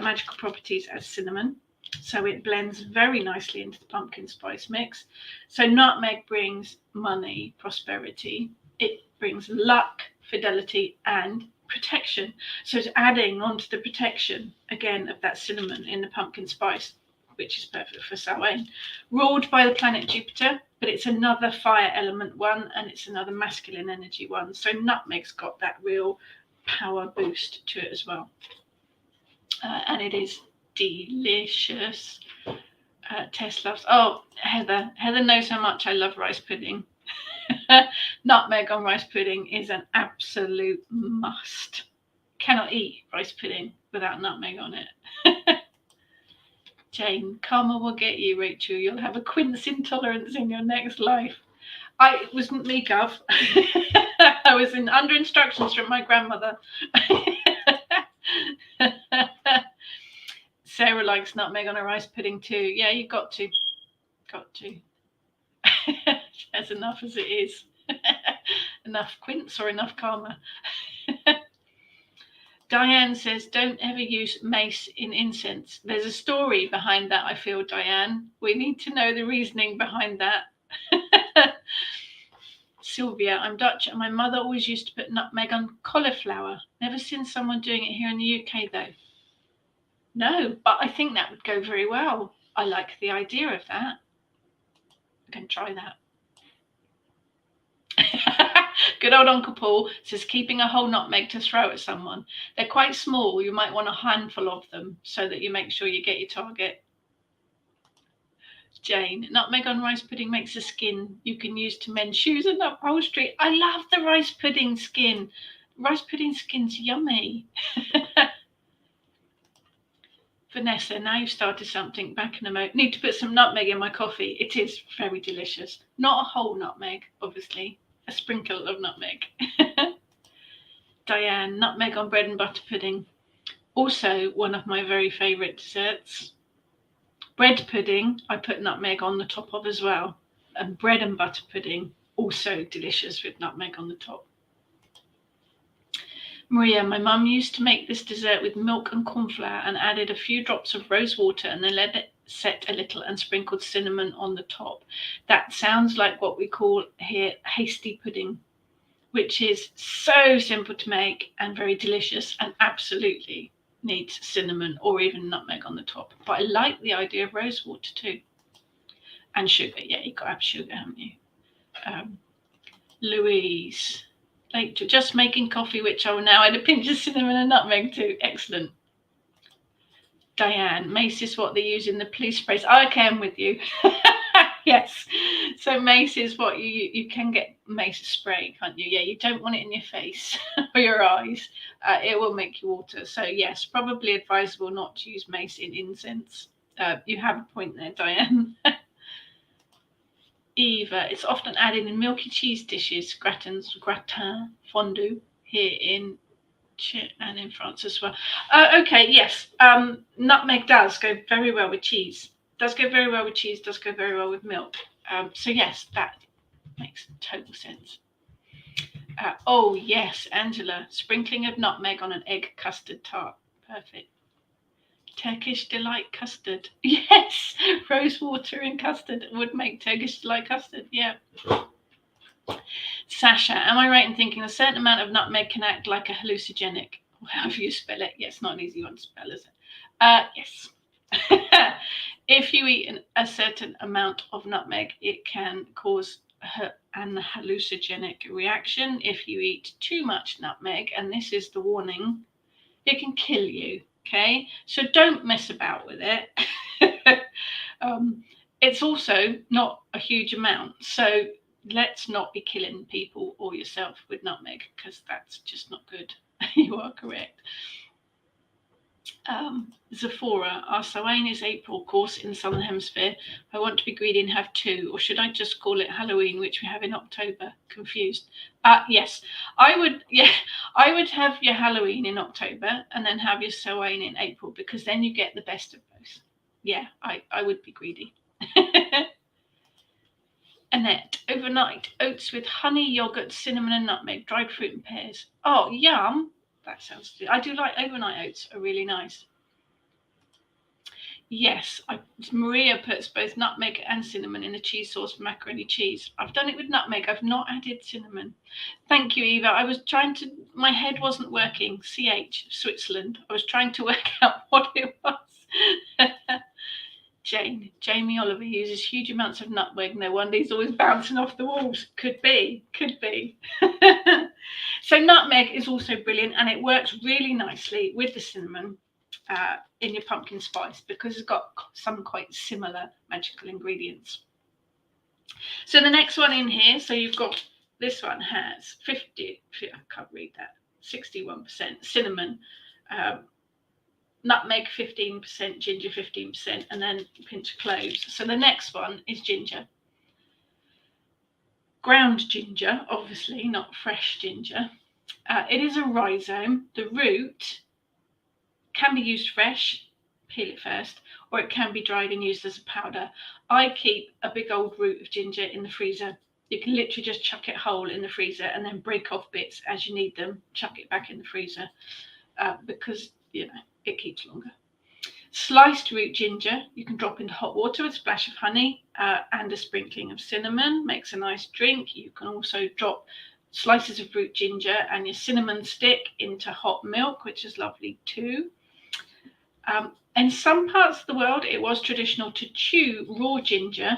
S1: magical properties as cinnamon. So it blends very nicely into the pumpkin spice mix. So nutmeg brings money, prosperity. It brings luck, fidelity, and protection. So it's adding onto the protection, again, of that cinnamon in the pumpkin spice, which is perfect for Samhain. Ruled by the planet Jupiter, but it's another fire element one, and it's another masculine energy one. So nutmeg's got that real power boost to it as well. And it is delicious. Tess loves, Heather knows how much I love rice pudding. Nutmeg on rice pudding is an absolute must. Cannot eat rice pudding without nutmeg on it. Jane, karma will get you, Rachel. You'll have a quince intolerance in your next life. It wasn't me, Gov. I was under instructions from my grandmother. Sarah likes nutmeg on a rice pudding too. Yeah, you've got to. Got to. That's enough as it is. Enough quince or enough karma. Diane says, don't ever use mace in incense. There's a story behind that, I feel, Diane. We need to know the reasoning behind that. Sylvia, I'm Dutch and my mother always used to put nutmeg on cauliflower. Never seen someone doing it here in the UK though. No, but I think that would go very well. I like the idea of that. I can try that. Good old Uncle Paul says keeping a whole nutmeg to throw at someone. They're quite small. You might want a handful of them so that you make sure you get your target. Jane, nutmeg on rice pudding makes a skin you can use to mend shoes and upholstery. I love the rice pudding skin. Rice pudding skin's yummy. Vanessa, now you've started something back in a moment. Need to put some nutmeg in my coffee. It is very delicious. Not a whole nutmeg, obviously. A sprinkle of nutmeg. Diane, nutmeg on bread and butter pudding. Also one of my very favourite desserts. Bread pudding, I put nutmeg on the top of as well. And bread and butter pudding, also delicious with nutmeg on the top. Maria, my mum used to make this dessert with milk and corn flour and added a few drops of rose water and then let it set a little and sprinkled cinnamon on the top. That sounds like what we call here hasty pudding, which is so simple to make and very delicious and absolutely needs cinnamon or even nutmeg on the top. But I like the idea of rose water too. And sugar. Yeah, you've got to have sugar, haven't you? Louise, late to just making coffee, which I will now add a pinch of cinnamon and nutmeg to. Excellent. Diane, mace is what they use in the police sprays. Okay, I'm with you. Yes. So mace is what you can get mace spray, can't you? Yeah, you don't want it in your face or your eyes. It will make you water. So yes, probably advisable not to use mace in incense. You have a point there, Diane. Eva, it's often added in milky cheese dishes, gratins, gratin, fondue here in and in France as well. Okay, yes. Nutmeg does go very well with cheese. Does go very well with cheese, does go very well with milk. So yes, that makes total sense. Oh yes, Angela, sprinkling of nutmeg on an egg custard tart. Perfect. Turkish delight custard. Yes, rose water and custard would make Turkish delight custard. Yeah. Sasha, am I right in thinking a certain amount of nutmeg can act like a hallucinogenic? However you spell it. Yes, not an easy one to spell, is it? Yes. If you eat a certain amount of nutmeg, it can cause an hallucinogenic reaction. If you eat too much nutmeg, and this is the warning, it can kill you. Okay, so don't mess about with it. It's also not a huge amount, so let's not be killing people or yourself with nutmeg, because that's just not good. You are correct. Zephora, our Samhain is April course in the Southern Hemisphere. I want to be greedy and have 2, or should I just call it Halloween, which we have in October? Confused. Yes, I would. Yeah, I would have your Halloween in October and then have your Samhain in April, because then you get the best of both. Yeah, I would be greedy. Annette, overnight oats with honey, yogurt, cinnamon and nutmeg, dried fruit and pears. Oh, yum. That sounds good. I do like overnight oats, are really nice. Yes, Maria puts both nutmeg and cinnamon in a cheese sauce for macaroni cheese. I've done it with nutmeg. I've not added cinnamon. Thank you, Eva. I was trying to, my head wasn't working. CH, Switzerland. I was trying to work out what it was. Jamie Oliver uses huge amounts of nutmeg. No wonder he's always bouncing off the walls. Could be. So nutmeg is also brilliant, and it works really nicely with the cinnamon in your pumpkin spice, because it's got some quite similar magical ingredients. So the next one in here, so you've got, this one has 50, I can't read that, 61% cinnamon, nutmeg 15%, ginger 15%, and then a pinch of cloves. So the next one is ginger. Ground ginger, obviously, not fresh ginger. It is a rhizome. The root can be used fresh, peel it first, or it can be dried and used as a powder. I keep a big old root of ginger in the freezer. You can literally just chuck it whole in the freezer and then break off bits as you need them, chuck it back in the freezer, because, you know, it keeps longer. Sliced root ginger, you can drop into hot water with a splash of honey and a sprinkling of cinnamon. Makes a nice drink. You can also drop slices of root ginger and your cinnamon stick into hot milk, which is lovely too. In some parts of the world, it was traditional to chew raw ginger,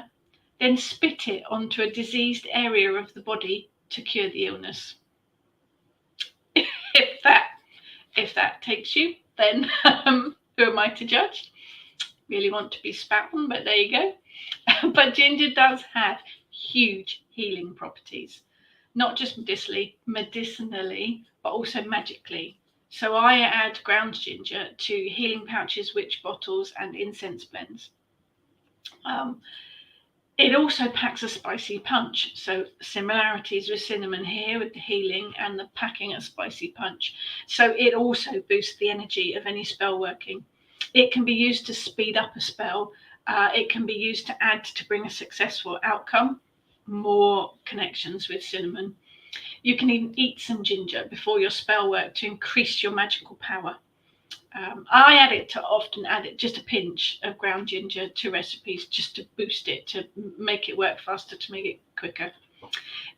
S1: then spit it onto a diseased area of the body to cure the illness. If that takes you, then who am I to judge? Really want to be spat on, but there you go. But ginger does have huge healing properties, not just medicinally, but also magically. So I add ground ginger to healing pouches, witch bottles, and incense blends. It also packs a spicy punch. So similarities with cinnamon here with the healing and the packing a spicy punch. So it also boosts the energy of any spell working. It can be used to speed up a spell. It can be used to add to bring a successful outcome. More connections with cinnamon. You can even eat some ginger before your spell work to increase your magical power. I often add it just a pinch of ground ginger to recipes just to boost it, to make it work faster, to make it quicker.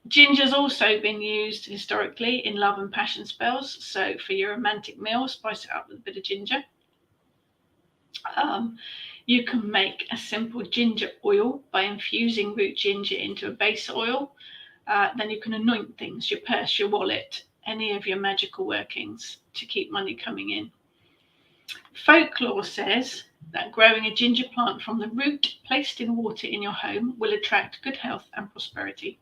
S1: Ginger's also been used historically in love and passion spells. So for your romantic meal, spice it up with a bit of ginger. You can make a simple ginger oil by infusing root ginger into a base oil. Then you can anoint things, your purse, your wallet, any of your magical workings to keep money coming in. Folklore says that growing a ginger plant from the root placed in water in your home will attract good health and prosperity.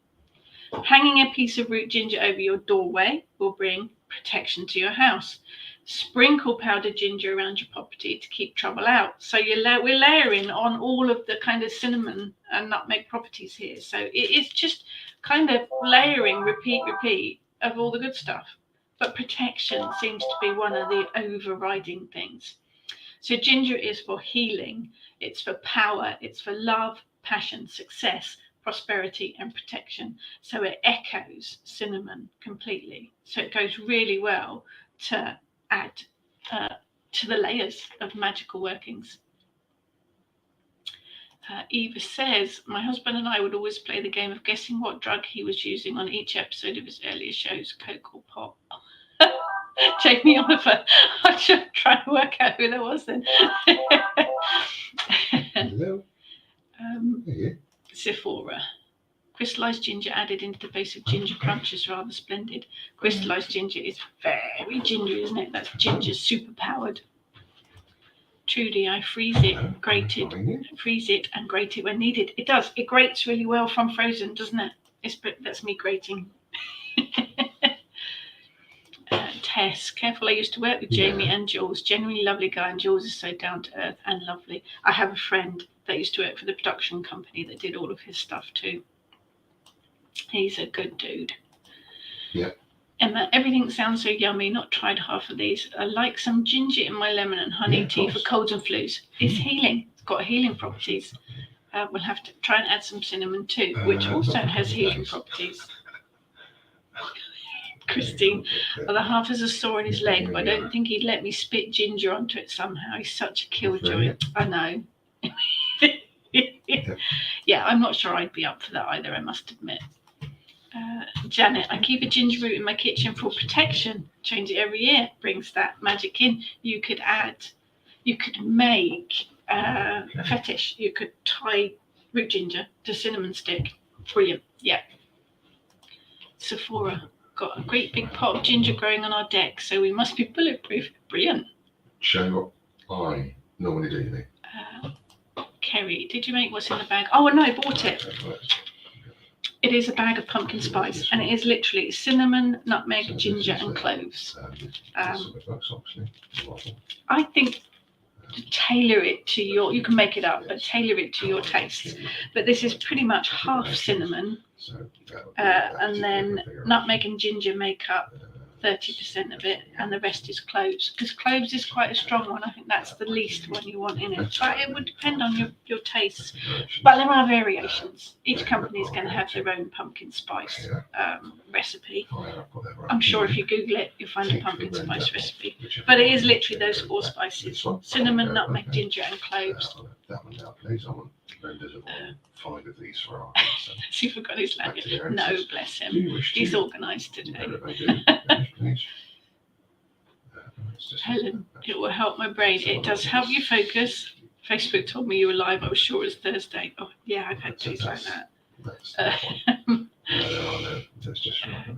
S1: Hanging a piece of root ginger over your doorway will bring protection to your house. Sprinkle powdered ginger around your property to keep trouble out. So we're layering on all of the kind of cinnamon and nutmeg properties here. So it is just kind of layering, repeat of all the good stuff. But protection seems to be one of the overriding things. So ginger is for healing, it's for power, it's for love, passion, success, prosperity, and protection. So it echoes cinnamon completely. So it goes really well to add to the layers of magical workings. Eva says, my husband and I would always play the game of guessing what drug he was using on each episode of his earlier shows, Coke or Pop. Jamie Oliver. I should try to work out who that was then.
S2: Hello.
S1: Sephora. Crystallized ginger added into the base of ginger crunch is rather splendid. Crystallized ginger is very gingery, isn't it? That's ginger super powered. Trudy, I freeze it and grate it when needed. It does. It grates really well from frozen, doesn't it? That's me grating. Tess, careful. I used to work with Jamie and Jules. Genuinely lovely guy, and Jules is so down to earth and lovely. I have a friend that used to work for the production company that did all of his stuff too. He's a good dude.
S2: Yeah.
S1: Emma, everything sounds so yummy. Not tried half of these. I like some ginger in my lemon and honey tea for colds and flus. It's healing. It's got healing properties. We'll have to try and add some cinnamon too, which also has healing properties. Christine, well, the half has a sore in his leg, but I don't think he'd let me spit ginger onto it somehow. He's such a killjoy. I know. Yeah, I'm not sure I'd be up for that either, I must admit. Janet, I keep a ginger root in my kitchen for protection. Change it every year. Brings that magic in. You could make a fetish. You could tie root ginger to cinnamon stick. Brilliant. Yeah. Sephora, got a great big pot of ginger growing on our deck, so we must be bulletproof. Brilliant.
S2: Show what I normally do, you mean?
S1: Kerry, did you make what's in the bag? Oh, no, I bought it. It is a bag of pumpkin spice, and it is literally cinnamon, nutmeg, ginger, and cloves. I think to tailor it to your, you can make it up, but tailor it to your taste. But this is pretty much half cinnamon, and then nutmeg and ginger make up 30% of it, and the rest is cloves, because cloves is quite a strong one. I think that's the least one you want in it, but it would depend on your tastes. But there are variations. Each company is going to have their own pumpkin spice recipe. I'm sure if you Google it, you'll find a pumpkin spice recipe. But it is literally those 4 spices: cinnamon, nutmeg, ginger, and cloves.
S2: That one now, please. I want members of 5 of these for our
S1: Has he forgot his lanyard? No, bless him. He's organised today. Helen, it will help my brain. It does help you focus. Facebook told me you were live. I was sure it was Thursday. Oh, yeah, I've had days like that.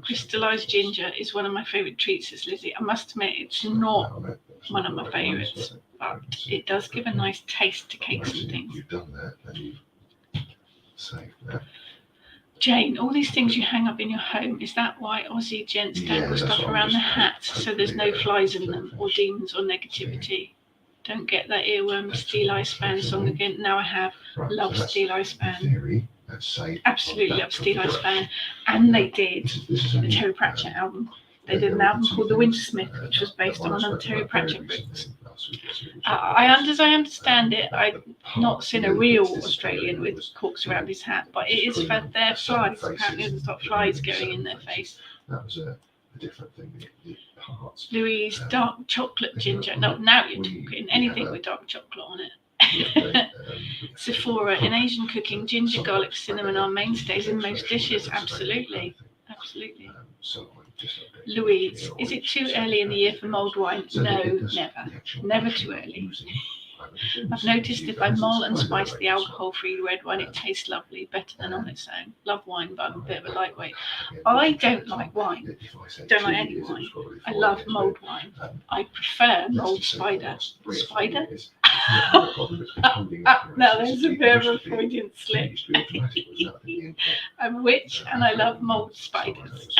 S1: Crystallized ginger is one of my favourite treats, says Lizzie. I must admit, it's not one of my favourites, but it does give a nice taste to cakes and things.
S2: You've done that, and you've saved that.
S1: Jane, all these things you hang up in your home, is that why Aussie gents dangle stuff around the hats so there's no flies in them, or demons, or negativity? Don't get that earworm Steel Eye Span song again. Now I have. Love Steel Eye Span. Absolutely love Steel Eye Span. And they did the Terry Pratchett album. They did an album called The Wintersmith, which was based on one of the Terry Pratchett books. As I understand it, I've not seen a real Australian with corks around his hat, but it is for their flies. Apparently there's not flies going in their face.
S2: That was a different thing.
S1: Louise, dark chocolate ginger. No, now you're talking. Anything with dark chocolate on it. Sephora, in Asian cooking, ginger, garlic, cinnamon are mainstays in most dishes. Absolutely. Absolutely. Louise, is it too early in the year for mulled wine? No, never. Never too early. I've noticed if I mull and spice the alcohol-free red wine, it tastes lovely, better than on its own. Love wine, but I'm a bit of a lightweight. I don't like wine. Don't like any wine. I love mulled wine. I prefer mulled spider. Spider? Now there's a bit of a Freudian slip. I'm a witch and I love mulled spiders.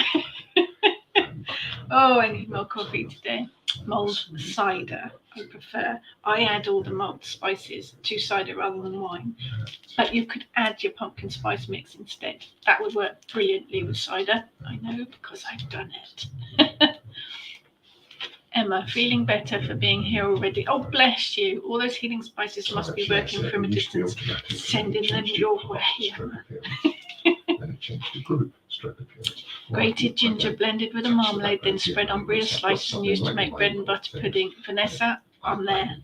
S1: Oh, I need more coffee today. Mulled cider, I prefer. I add all the mulled spices to cider rather than wine. But you could add your pumpkin spice mix instead. That would work brilliantly with cider. I know because I've done it. Emma, feeling better for being here already. Oh, bless you. All those healing spices must be working from a distance. Sending them your way, Emma. Grated ginger blended with a marmalade, then spread on brie slices and used to make bread and butter pudding. Vanessa, I'm there.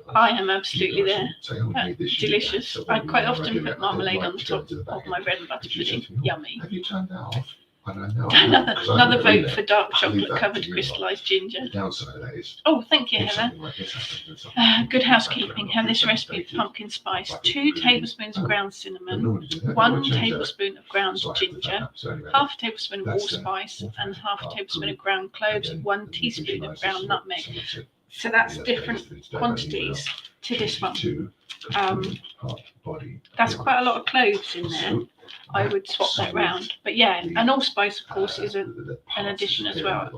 S1: I am absolutely there. Delicious. I quite often put marmalade on the top of my bread and butter pudding. Yummy.
S2: Have you turned that off?
S1: Another vote for dark chocolate covered crystallized ginger.
S2: The downside of that is,
S1: oh, thank you, Heather. Good housekeeping. Have this recipe of pumpkin spice: 2 tablespoons of ground cinnamon, 1 tablespoon of ground ginger, half a tablespoon of allspice, and half a tablespoon of ground cloves, 1 teaspoon of ground nutmeg. So that's different quantities to this one. That's quite a lot of cloves in there. I would swap that round. But yeah, and allspice, of course, is an addition as well.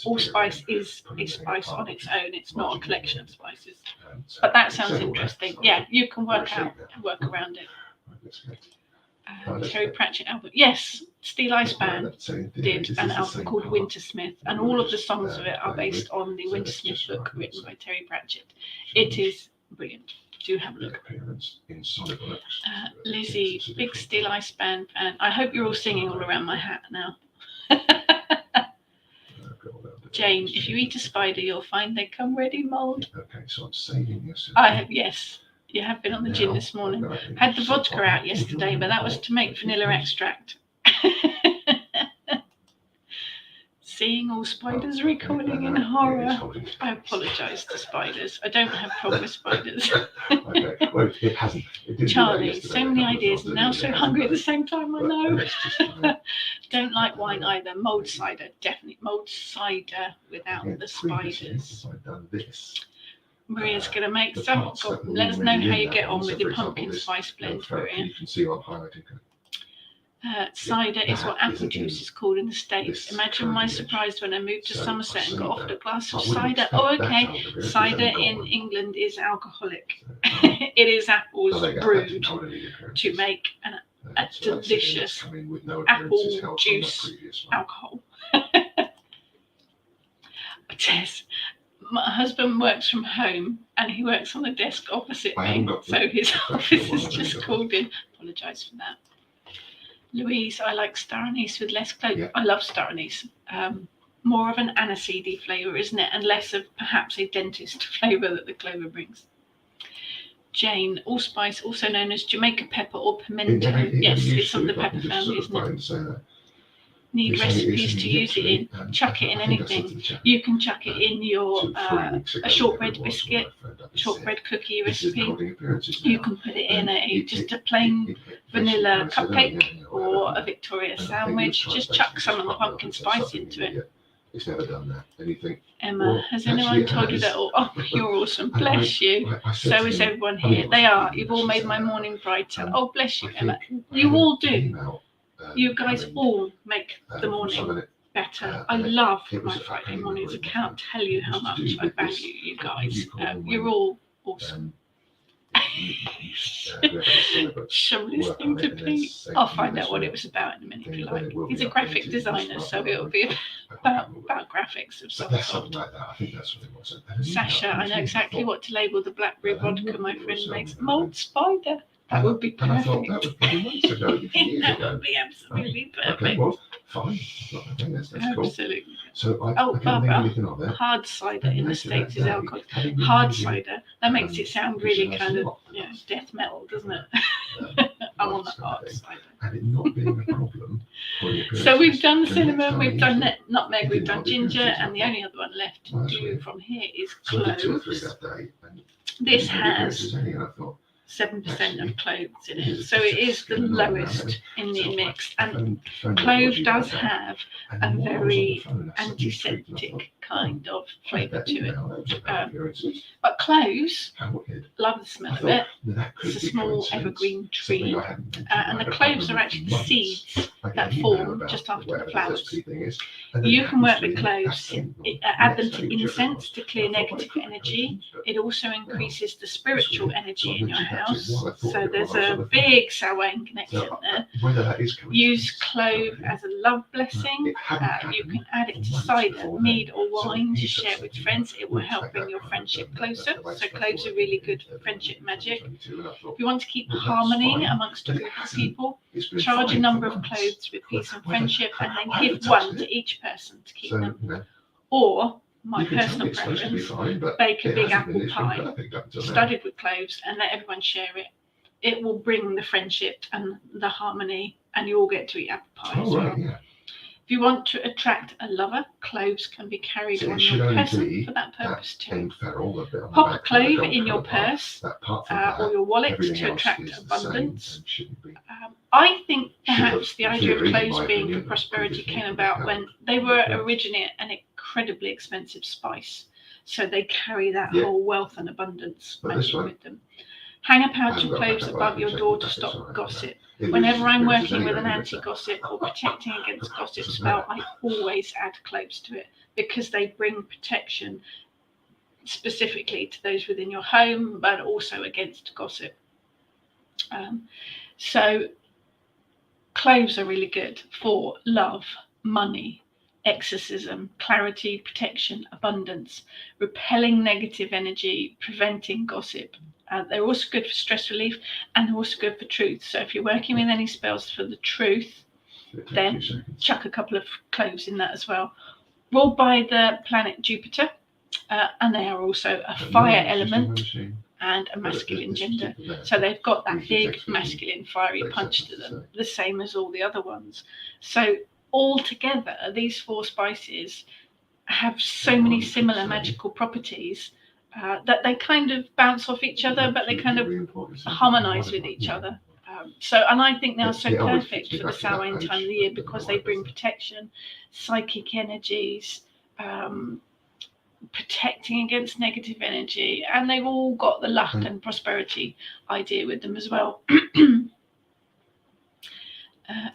S1: Allspice is a spice on its own. It's not a collection of spices. But that sounds interesting. Yeah, you can work around it. Terry Pratchett album. Yes, Steel Eye Span did an album called Wintersmith, and all of the songs of it are based on the Wintersmith book written by Terry Pratchett. It is brilliant. Do have a look. Lizzie, big Steel Eye Span fan. I hope you're all singing all around my hat now. Jane, if you eat a spider, you'll find they come ready mulled.
S2: Okay, so I'm saving this.
S1: Yes, you have been on the gin this morning. Had the vodka out yesterday, but that was to make vanilla extract. Seeing all spiders recoiling in horror. I apologise to spiders. I don't have problem with spiders.
S2: Okay. Well, it hasn't.
S1: Charlie, so many ideas and now so hungry at the same time, I know. Don't like wine either. Mulled cider, definitely. Mulled cider without the spiders. Maria's going to make some. Let us know how you get on with your pumpkin spice blend, Maria.
S2: You can see I'm highlighting.
S1: Cider is what apple juice is called in the States. Imagine my surprise when I moved to Somerset and got offered a glass of cider. Oh, okay. Cider in England is alcoholic. It is apples brewed to make a delicious apple juice alcohol. Tess, my husband works from home and he works on the desk opposite
S2: I haven't
S1: me,
S2: got
S1: so his
S2: professional
S1: office
S2: one,
S1: has
S2: I've only
S1: just
S2: got
S1: called in. Apologise for that. Louise, I like star anise with less clove.
S2: Yeah.
S1: I love star anise. More of an aniseedy flavour, isn't it? And less of perhaps a dentist flavour that the clover brings. Jane, allspice, also known as Jamaica pepper or pimento. Yes, it's of the pepper family, isn't it? Need recipes to use it in. Chuck it in anything. You can chuck it in your a shortbread biscuit, shortbread cookie recipe. You can put it in just a plain vanilla cupcake or a Victoria sandwich. Just chuck some of the pumpkin spice into it.
S2: It's never done that. Anything.
S1: Emma,
S2: Well,
S1: has
S2: actually
S1: anyone
S2: it
S1: told you
S2: has.
S1: that? Oh, you're awesome.
S2: And
S1: Bless you.
S2: I said
S1: So
S2: to
S1: is
S2: him,
S1: everyone
S2: I mean,
S1: here.
S2: it
S1: They
S2: wasn't
S1: are.
S2: me
S1: You've
S2: that
S1: all
S2: she
S1: made
S2: said
S1: my
S2: that.
S1: morning brighter.
S2: Um,
S1: Oh, bless you,
S2: I
S1: Emma.
S2: think
S1: You
S2: I
S1: all
S2: had an
S1: do.
S2: email,
S1: You guys
S2: coming,
S1: all make the
S2: from
S1: morning
S2: someone
S1: better. I
S2: and
S1: love
S2: it was
S1: my
S2: a
S1: Friday
S2: fucking
S1: mornings. I
S2: agreement.
S1: can't tell you
S2: It
S1: how
S2: was to
S1: much
S2: do
S1: I
S2: with
S1: value
S2: this,
S1: you
S2: what
S1: guys.
S2: you call them
S1: You're
S2: when,
S1: all awesome.
S2: whoever the celebrants
S1: Shall we
S2: work
S1: listen
S2: on it
S1: to
S2: and then
S1: Pete?
S2: say,
S1: I'll
S2: "You
S1: find
S2: this
S1: out what
S2: way."
S1: it was about in a minute if you
S2: Then
S1: like.
S2: it will
S1: He's
S2: be
S1: a graphic
S2: updated,
S1: designer,
S2: it's
S1: so
S2: not
S1: it'll
S2: like-
S1: be
S2: I can't
S1: about
S2: remember.
S1: graphics of
S2: But
S1: some
S2: that's
S1: sort.
S2: something like that. I think that's what it was. And an
S1: Sasha,
S2: email
S1: I know
S2: from
S1: exactly
S2: Jim.
S1: what to label the blackberry
S2: Hello,
S1: vodka my
S2: it
S1: friend
S2: was
S1: makes.
S2: something.
S1: Mold spider. That would be
S2: And I thought
S1: perfect.
S2: that was probably months ago, years
S1: That
S2: ago.
S1: would be absolutely
S2: Okay,
S1: perfect.
S2: well, fine. Okay, that's cool.
S1: Absolutely.
S2: So I
S1: Oh,
S2: couldn't think
S1: Barbara,
S2: anything of it.
S1: hard cider
S2: And
S1: in the
S2: later that
S1: States is
S2: day,
S1: alcohol.
S2: having been
S1: Hard
S2: using,
S1: cider. That makes it sound really
S2: which I
S1: kind of,
S2: thought,
S1: death metal, doesn't it?
S2: um,
S1: I'm on the
S2: lights kind of
S1: hard
S2: thing,
S1: cider.
S2: and it not being a problem for the
S1: So we've
S2: appearances.
S1: done
S2: The next
S1: cinnamon,
S2: time
S1: we've
S2: he
S1: done
S2: used it,
S1: nutmeg,
S2: he
S1: we've
S2: didn't
S1: done
S2: want the
S1: ginger,
S2: appearances,
S1: and the
S2: I
S1: only other one left to
S2: Well, that's
S1: do
S2: weird.
S1: from here is
S2: So I did 2 or 3
S1: cloves.
S2: that day, and
S1: This
S2: didn't have the
S1: has
S2: appearances any, and I thought,
S1: 7% of cloves in it,
S2: it's
S1: so it
S2: just
S1: is the
S2: going on
S1: lowest in the
S2: so I
S1: mix. And
S2: phoned the
S1: clove
S2: dodgy
S1: does
S2: about that.
S1: have
S2: And
S1: a
S2: then while I was on the
S1: very
S2: phone, I suddenly tweaked, and I thought,
S1: antiseptic kind of
S2: I had
S1: flavour
S2: that
S1: to it.
S2: email, that was about
S1: Um,
S2: appearances.
S1: But cloves,
S2: How weird.
S1: love the smell
S2: I
S1: of
S2: thought,
S1: it.
S2: that could
S1: It's a
S2: be
S1: small
S2: coincidence.
S1: evergreen
S2: Something
S1: tree.
S2: I hadn't mentioned.
S1: And
S2: I
S1: the
S2: had a
S1: cloves
S2: problem
S1: are
S2: with
S1: actually
S2: months.
S1: seeds
S2: I get
S1: that
S2: an email
S1: form
S2: about
S1: just after the
S2: whatever
S1: flowers.
S2: ZSP thing is, and then
S1: You
S2: it
S1: can work
S2: happens
S1: the
S2: to be
S1: cloves,
S2: that thing,
S1: add them
S2: next
S1: to
S2: day, whichever it
S1: incense
S2: was.
S1: to clear
S2: And I thought,
S1: negative
S2: well, it could be
S1: energy.
S2: coincidence, but
S1: It also increases the spiritual energy in your
S2: mentioned that to him
S1: house.
S2: while I thought
S1: So
S2: of it
S1: there's
S2: while I was
S1: a
S2: on the phone.
S1: big Samhain connection
S2: So,
S1: there.
S2: whether that is coincidence,
S1: Use clove
S2: I don't know.
S1: as a love blessing.
S2: It hadn't
S1: You
S2: happened
S1: can add it to
S2: months
S1: cider,
S2: before
S1: mead,
S2: then.
S1: or
S2: So
S1: wine to
S2: he
S1: share
S2: said
S1: with
S2: something
S1: friends. It will
S2: like
S1: help
S2: that
S1: bring your
S2: kind of
S1: friendship
S2: thing,
S1: closer.
S2: that's the way
S1: So
S2: it's
S1: cloves are
S2: working
S1: really
S2: in
S1: good for
S2: February
S1: friendship magic.
S2: 2022, and I thought,
S1: If you want to keep
S2: well, that's
S1: harmony
S2: fine,
S1: amongst a
S2: but it
S1: group of
S2: hasn't.
S1: people,
S2: It's been
S1: charge a
S2: fine
S1: number
S2: for
S1: of
S2: months.
S1: clothes with peace and friendship, and
S2: I
S1: then
S2: haven't
S1: give
S2: touched
S1: one to
S2: it.
S1: each person to keep
S2: So,
S1: them.
S2: you know,
S1: Or, my
S2: you can tell
S1: personal
S2: me it's supposed to be
S1: preference,
S2: fine, but
S1: bake a
S2: it
S1: big
S2: hasn't been.
S1: apple
S2: It's been
S1: pie
S2: perfect up until now.
S1: studded with cloves and let everyone share it. It will bring the friendship and the harmony, and you all get to eat apple pie as
S2: Oh,
S1: well.
S2: right, yeah.
S1: If you want to attract a lover, cloves can be carried
S2: So it
S1: on
S2: should
S1: your
S2: only
S1: person
S2: be
S1: for that purpose too.
S2: End ferrule, the bit on the
S1: Pop a
S2: back there, the
S1: clove
S2: gold
S1: in your
S2: colour part,
S1: purse
S2: that part from
S1: or
S2: that,
S1: your wallet
S2: everything
S1: to
S2: else
S1: attract
S2: is the same
S1: abundance.
S2: and shouldn't be.
S1: I think
S2: Should have,
S1: perhaps the
S2: in
S1: idea of
S2: theory, in
S1: cloves
S2: my
S1: being
S2: opinion,
S1: for prosperity
S2: previously
S1: came
S2: from
S1: about
S2: the
S1: when
S2: account.
S1: they were
S2: Yeah.
S1: originally an incredibly expensive spice. So they carry that
S2: Yeah.
S1: whole wealth and abundance
S2: But this
S1: magic
S2: one,
S1: with them. Hang a
S2: I
S1: pouch
S2: haven't
S1: of
S2: got a
S1: cloves
S2: backup,
S1: above
S2: I
S1: your
S2: can
S1: door
S2: check
S1: to
S2: the
S1: stop
S2: packets on it,
S1: gossip.
S2: it
S1: Whenever
S2: loses
S1: I'm
S2: appearances
S1: working with
S2: anyway,
S1: an
S2: doesn't it?
S1: anti-gossip or protecting against gossip
S2: Doesn't
S1: spell,
S2: matter.
S1: I always add cloves to it because they bring protection specifically to those within your home, but also against gossip. So cloves are really good for love, money, exorcism, clarity, protection, abundance, repelling negative energy, preventing gossip. They're also good for stress relief, and they're also good for truth. So if you're working with any spells for the truth,
S2: It takes
S1: then
S2: a few seconds.
S1: chuck a couple of cloves in that as well. Ruled by the planet Jupiter, and they are also a
S2: But
S1: fire
S2: no, it's just on my
S1: element
S2: machine.
S1: and a
S2: But
S1: masculine
S2: it's
S1: gender.
S2: still there.
S1: So they've got that
S2: Usually
S1: big
S2: takes 15,
S1: masculine fiery
S2: 30
S1: punch to
S2: seconds
S1: them,
S2: to
S1: the same as all the other ones. So all together, these 4 spices have so many similar magical properties that they kind of bounce off each other, but they kind of harmonize with each other. And I think they're so perfect for the Samhain time of the year because they bring protection, psychic energies, protecting against negative energy, and they've all got the luck and prosperity idea with them as well.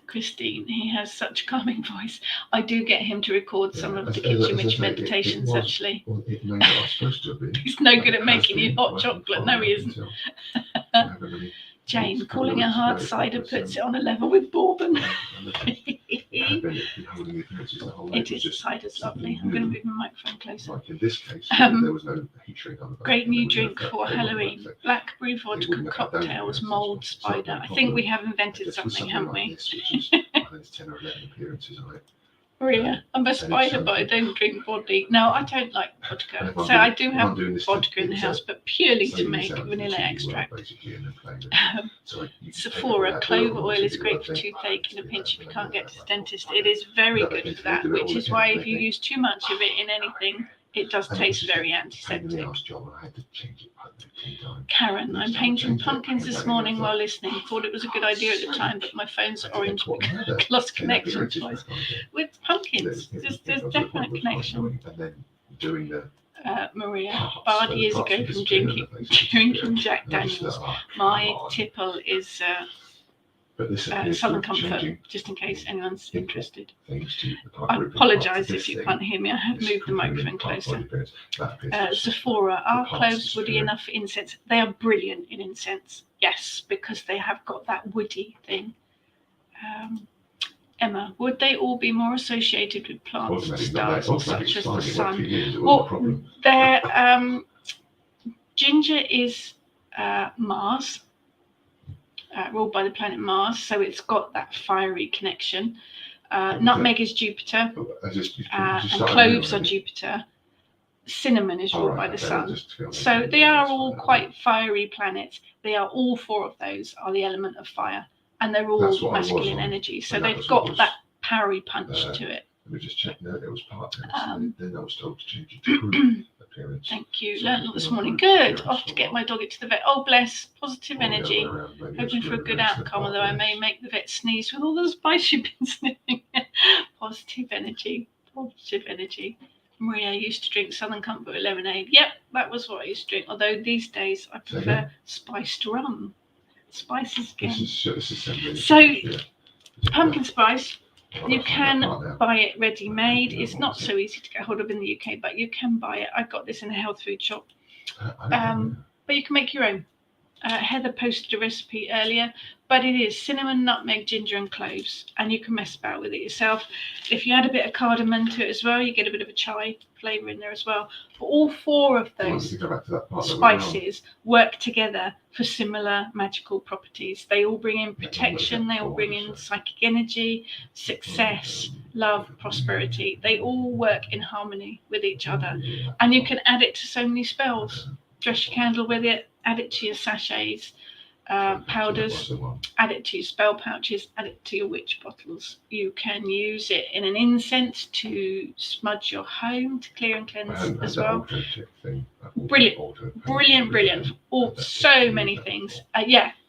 S1: Christine, he has such a calming voice. I do get him to record some of the kitchen witch meditations, actually.
S2: Well, it may not supposed to have been.
S1: He's no good
S2: It
S1: at
S2: has
S1: making you
S2: been
S1: hot
S2: working
S1: chocolate.
S2: fine
S1: No, he
S2: up
S1: isn't.
S2: until however many
S1: Jane,
S2: weeks,
S1: calling a
S2: couple of
S1: hard
S2: weeks ago,
S1: cider
S2: it was,
S1: puts it on a level with bourbon.
S2: and had been holding the appearances the whole night.
S1: It is. The
S2: just
S1: cider's lovely. I'm
S2: something
S1: going to
S2: new.
S1: move my microphone closer.
S2: Like in this case,
S1: Um,
S2: there was no heat shrink on the back.
S1: Great
S2: and there
S1: new
S2: was no
S1: drink
S2: fat
S1: for
S2: tail on the back,
S1: Halloween.
S2: so
S1: Blackberry
S2: it
S1: vodka
S2: wouldn't have had those
S1: cocktails,
S2: appearances,
S1: mold
S2: so
S1: spider.
S2: no
S1: I think we
S2: problem.
S1: have invented
S2: Just with
S1: something,
S2: something
S1: haven't
S2: like
S1: we?
S2: this, which is, I think it's 10 or 11 appearances on it.
S1: Maria, I'm a
S2: it's
S1: spider, but I
S2: something.
S1: don't drink vodka. No, I don't like
S2: And
S1: vodka.
S2: if I'm
S1: So I
S2: doing-
S1: do
S2: if
S1: have
S2: I'm doing this
S1: vodka in the
S2: it's
S1: house,
S2: a-
S1: but purely to
S2: saving
S1: make
S2: sound for the
S1: vanilla
S2: TV world,
S1: extract.
S2: basically, and then playing it. So you take
S1: Sephora
S2: that
S1: clover
S2: out,
S1: oil is
S2: obviously,
S1: great
S2: I
S1: for
S2: think,
S1: toothache in a
S2: yeah,
S1: pinch if you
S2: and
S1: can't
S2: then
S1: get to the
S2: that
S1: dentist.
S2: whole
S1: It is very
S2: that
S1: good
S2: thing
S1: for
S2: to
S1: that,
S2: do it
S1: which
S2: all
S1: is
S2: again,
S1: why
S2: I
S1: if you
S2: think.
S1: use too much of it in anything, it does
S2: And it was
S1: taste
S2: just a
S1: very
S2: pain in the
S1: antiseptic.
S2: arse job, and I had to change it like 10 times.
S1: Karen, I'm
S2: Next time I
S1: painting
S2: change it,
S1: pumpkins
S2: I
S1: this
S2: don't
S1: morning
S2: even
S1: while
S2: thought-
S1: listening. Thought it was a good idea at the time, but my phone's
S2: I had to
S1: orange
S2: put
S1: because
S2: another
S1: I lost
S2: 10
S1: connection
S2: appearances
S1: twice.
S2: back on again.
S1: With pumpkins, there's definite connection.
S2: And then doing the
S1: Maria,
S2: parts,
S1: Bard
S2: so the
S1: years
S2: parts
S1: ago
S2: would
S1: from
S2: disappear and
S1: drinking,
S2: the face would
S1: drinking
S2: disappear.
S1: Jack
S2: And I just
S1: Daniels.
S2: thought, oh,
S1: My
S2: come on.
S1: tipple is
S2: But this appears to
S1: Southern
S2: be
S1: Comfort,
S2: changing
S1: just in case anyone's interested.
S2: things to the
S1: I
S2: group
S1: apologise
S2: parts of
S1: if
S2: this
S1: you
S2: thing.
S1: can't hear me. I have
S2: This
S1: moved the
S2: component
S1: microphone
S2: part body
S1: closer.
S2: appearance, that appears to just-
S1: Sephora, are
S2: parts
S1: cloves
S2: just
S1: woody
S2: appear.
S1: enough for incense? They are brilliant in incense, yes, because they have got that woody thing. Emma, would they all be more associated with plants and
S2: Automatic, not that.
S1: stars
S2: Automatic
S1: such
S2: is
S1: as the
S2: fine. It worked for
S1: sun?
S2: years. It wasn't a
S1: Well,
S2: problem.
S1: their ginger is Mars, ruled by the planet Mars, so it's got that fiery connection. Nutmeg is Jupiter,
S2: I just
S1: and
S2: started
S1: cloves are
S2: already.
S1: Jupiter. Cinnamon is
S2: All
S1: ruled
S2: right,
S1: by the
S2: okay,
S1: sun.
S2: just to be honest,
S1: So they are all
S2: that's
S1: quite fiery planets. They are all four of those are the element of fire, and they're all
S2: That's what I was
S1: masculine
S2: on,
S1: energy. So
S2: and that
S1: they've
S2: was what
S1: got
S2: was,
S1: that powery punch to it.
S2: Let me just check. No, it was part of it. Then I was told to change it to group appearance.
S1: Thank you.
S2: So
S1: Learned
S2: it's
S1: all this
S2: been on
S1: morning.
S2: group
S1: Good.
S2: appearance
S1: Off
S2: for
S1: to
S2: a
S1: get
S2: while.
S1: my doggy to the vet. Oh, bless. Positive
S2: Or the other
S1: energy.
S2: way around, maybe
S1: Hoping
S2: it's
S1: for a
S2: group
S1: good
S2: appearance,
S1: outcome,
S2: part
S1: although I may
S2: appearance.
S1: make the vet sneeze with all the spice you've been sniffing. Positive energy. Positive energy. Maria used to drink Southern Comfort with lemonade. Yep, that was what I used to drink. Although these days I
S2: Say
S1: prefer
S2: again?
S1: spiced rum. Spices again.
S2: This is something.
S1: So,
S2: Yeah.
S1: pumpkin spice,
S2: I'll
S1: you
S2: find that
S1: can
S2: part now.
S1: buy it ready-made. It's not so easy to get hold of in the UK, but you can buy it. I got this in a health food shop.
S2: I don't know.
S1: But you can make your own. Heather posted a recipe earlier, but it is cinnamon, nutmeg, ginger, and cloves, and you can mess about with it yourself. If you add a bit of cardamom to it as well, you get a bit of a chai flavour in there as well. But all four of
S2: I wanted
S1: those
S2: to go back to that part that we were on.
S1: spices work together for similar magical properties. They all bring in protection, they all bring in psychic energy, success, love, prosperity. They all work in harmony with each other, and you can add it to so many spells. Dress your candle with it, add it to your sachets, powders, add it to your spell pouches, add it to your witch bottles. You can use it in an incense to smudge your home, to clear and cleanse as well. Brilliant. All so many things.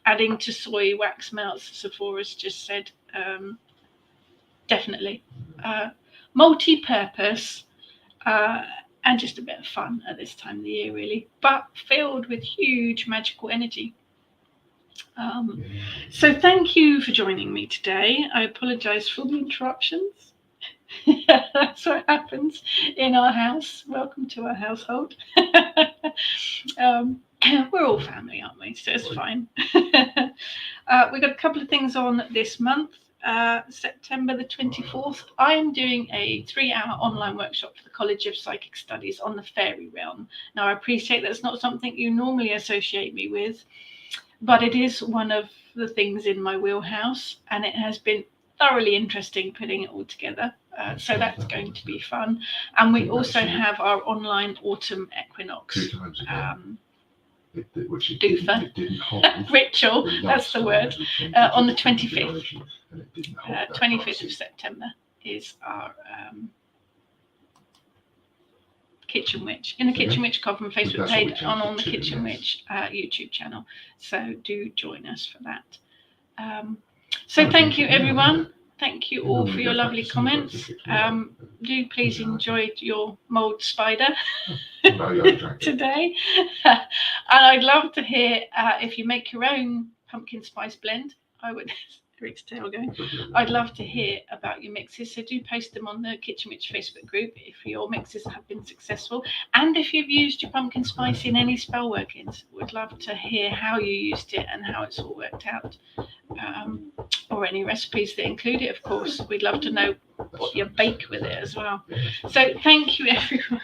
S1: Adding to soy wax melts. Sephora's just said, definitely. Multi-purpose. And just a bit of fun at this time of the year, really, but filled with huge magical energy. So thank you for joining me today. I apologise for the interruptions. That's what happens in our house. Welcome to our household. We're all family, aren't we? So it's fine. We've got a couple of things on this month. September the 24th, I am doing a 3-hour online workshop for the College of Psychic Studies on the fairy realm. Now, I appreciate that's not something you normally associate me with, but it is one of the things in my wheelhouse, and it has been thoroughly interesting putting it all together. So that's going to be fun. And we also have our online autumn equinox.
S2: 2 times again. Which it
S1: Doofer.
S2: didn't hold.
S1: Ritual, that's the word. On the 25th. 25th of September is our Kitchen Witch. In the Kitchen Witch Coven Facebook page and on the Kitchen Witch YouTube channel. So do join us for that. So thank you, everyone. Thank you all for your lovely comments. Do please enjoy your mold spider today. And I'd love to hear if you make your own pumpkin spice blend. I would. Rick's tail going. I'd love to hear about your mixes. So do post them on the Kitchen Witch Facebook group if your mixes have been successful. And if you've used your pumpkin spice in any spell workings, would love to hear how you used it and how it's all worked out. or any recipes that include it, of course. We'd love to know what you bake with it as well.
S2: Yeah.
S1: So thank you, everyone.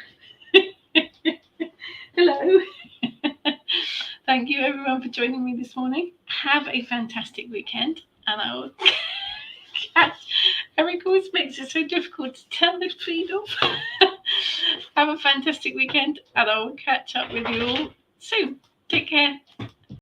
S1: Hello. Thank you, everyone, for joining me this morning. Have a fantastic weekend, and I will catch. Eric always makes it so difficult to turn the feed off. Have a fantastic weekend, and I will catch up with you all soon. Take care.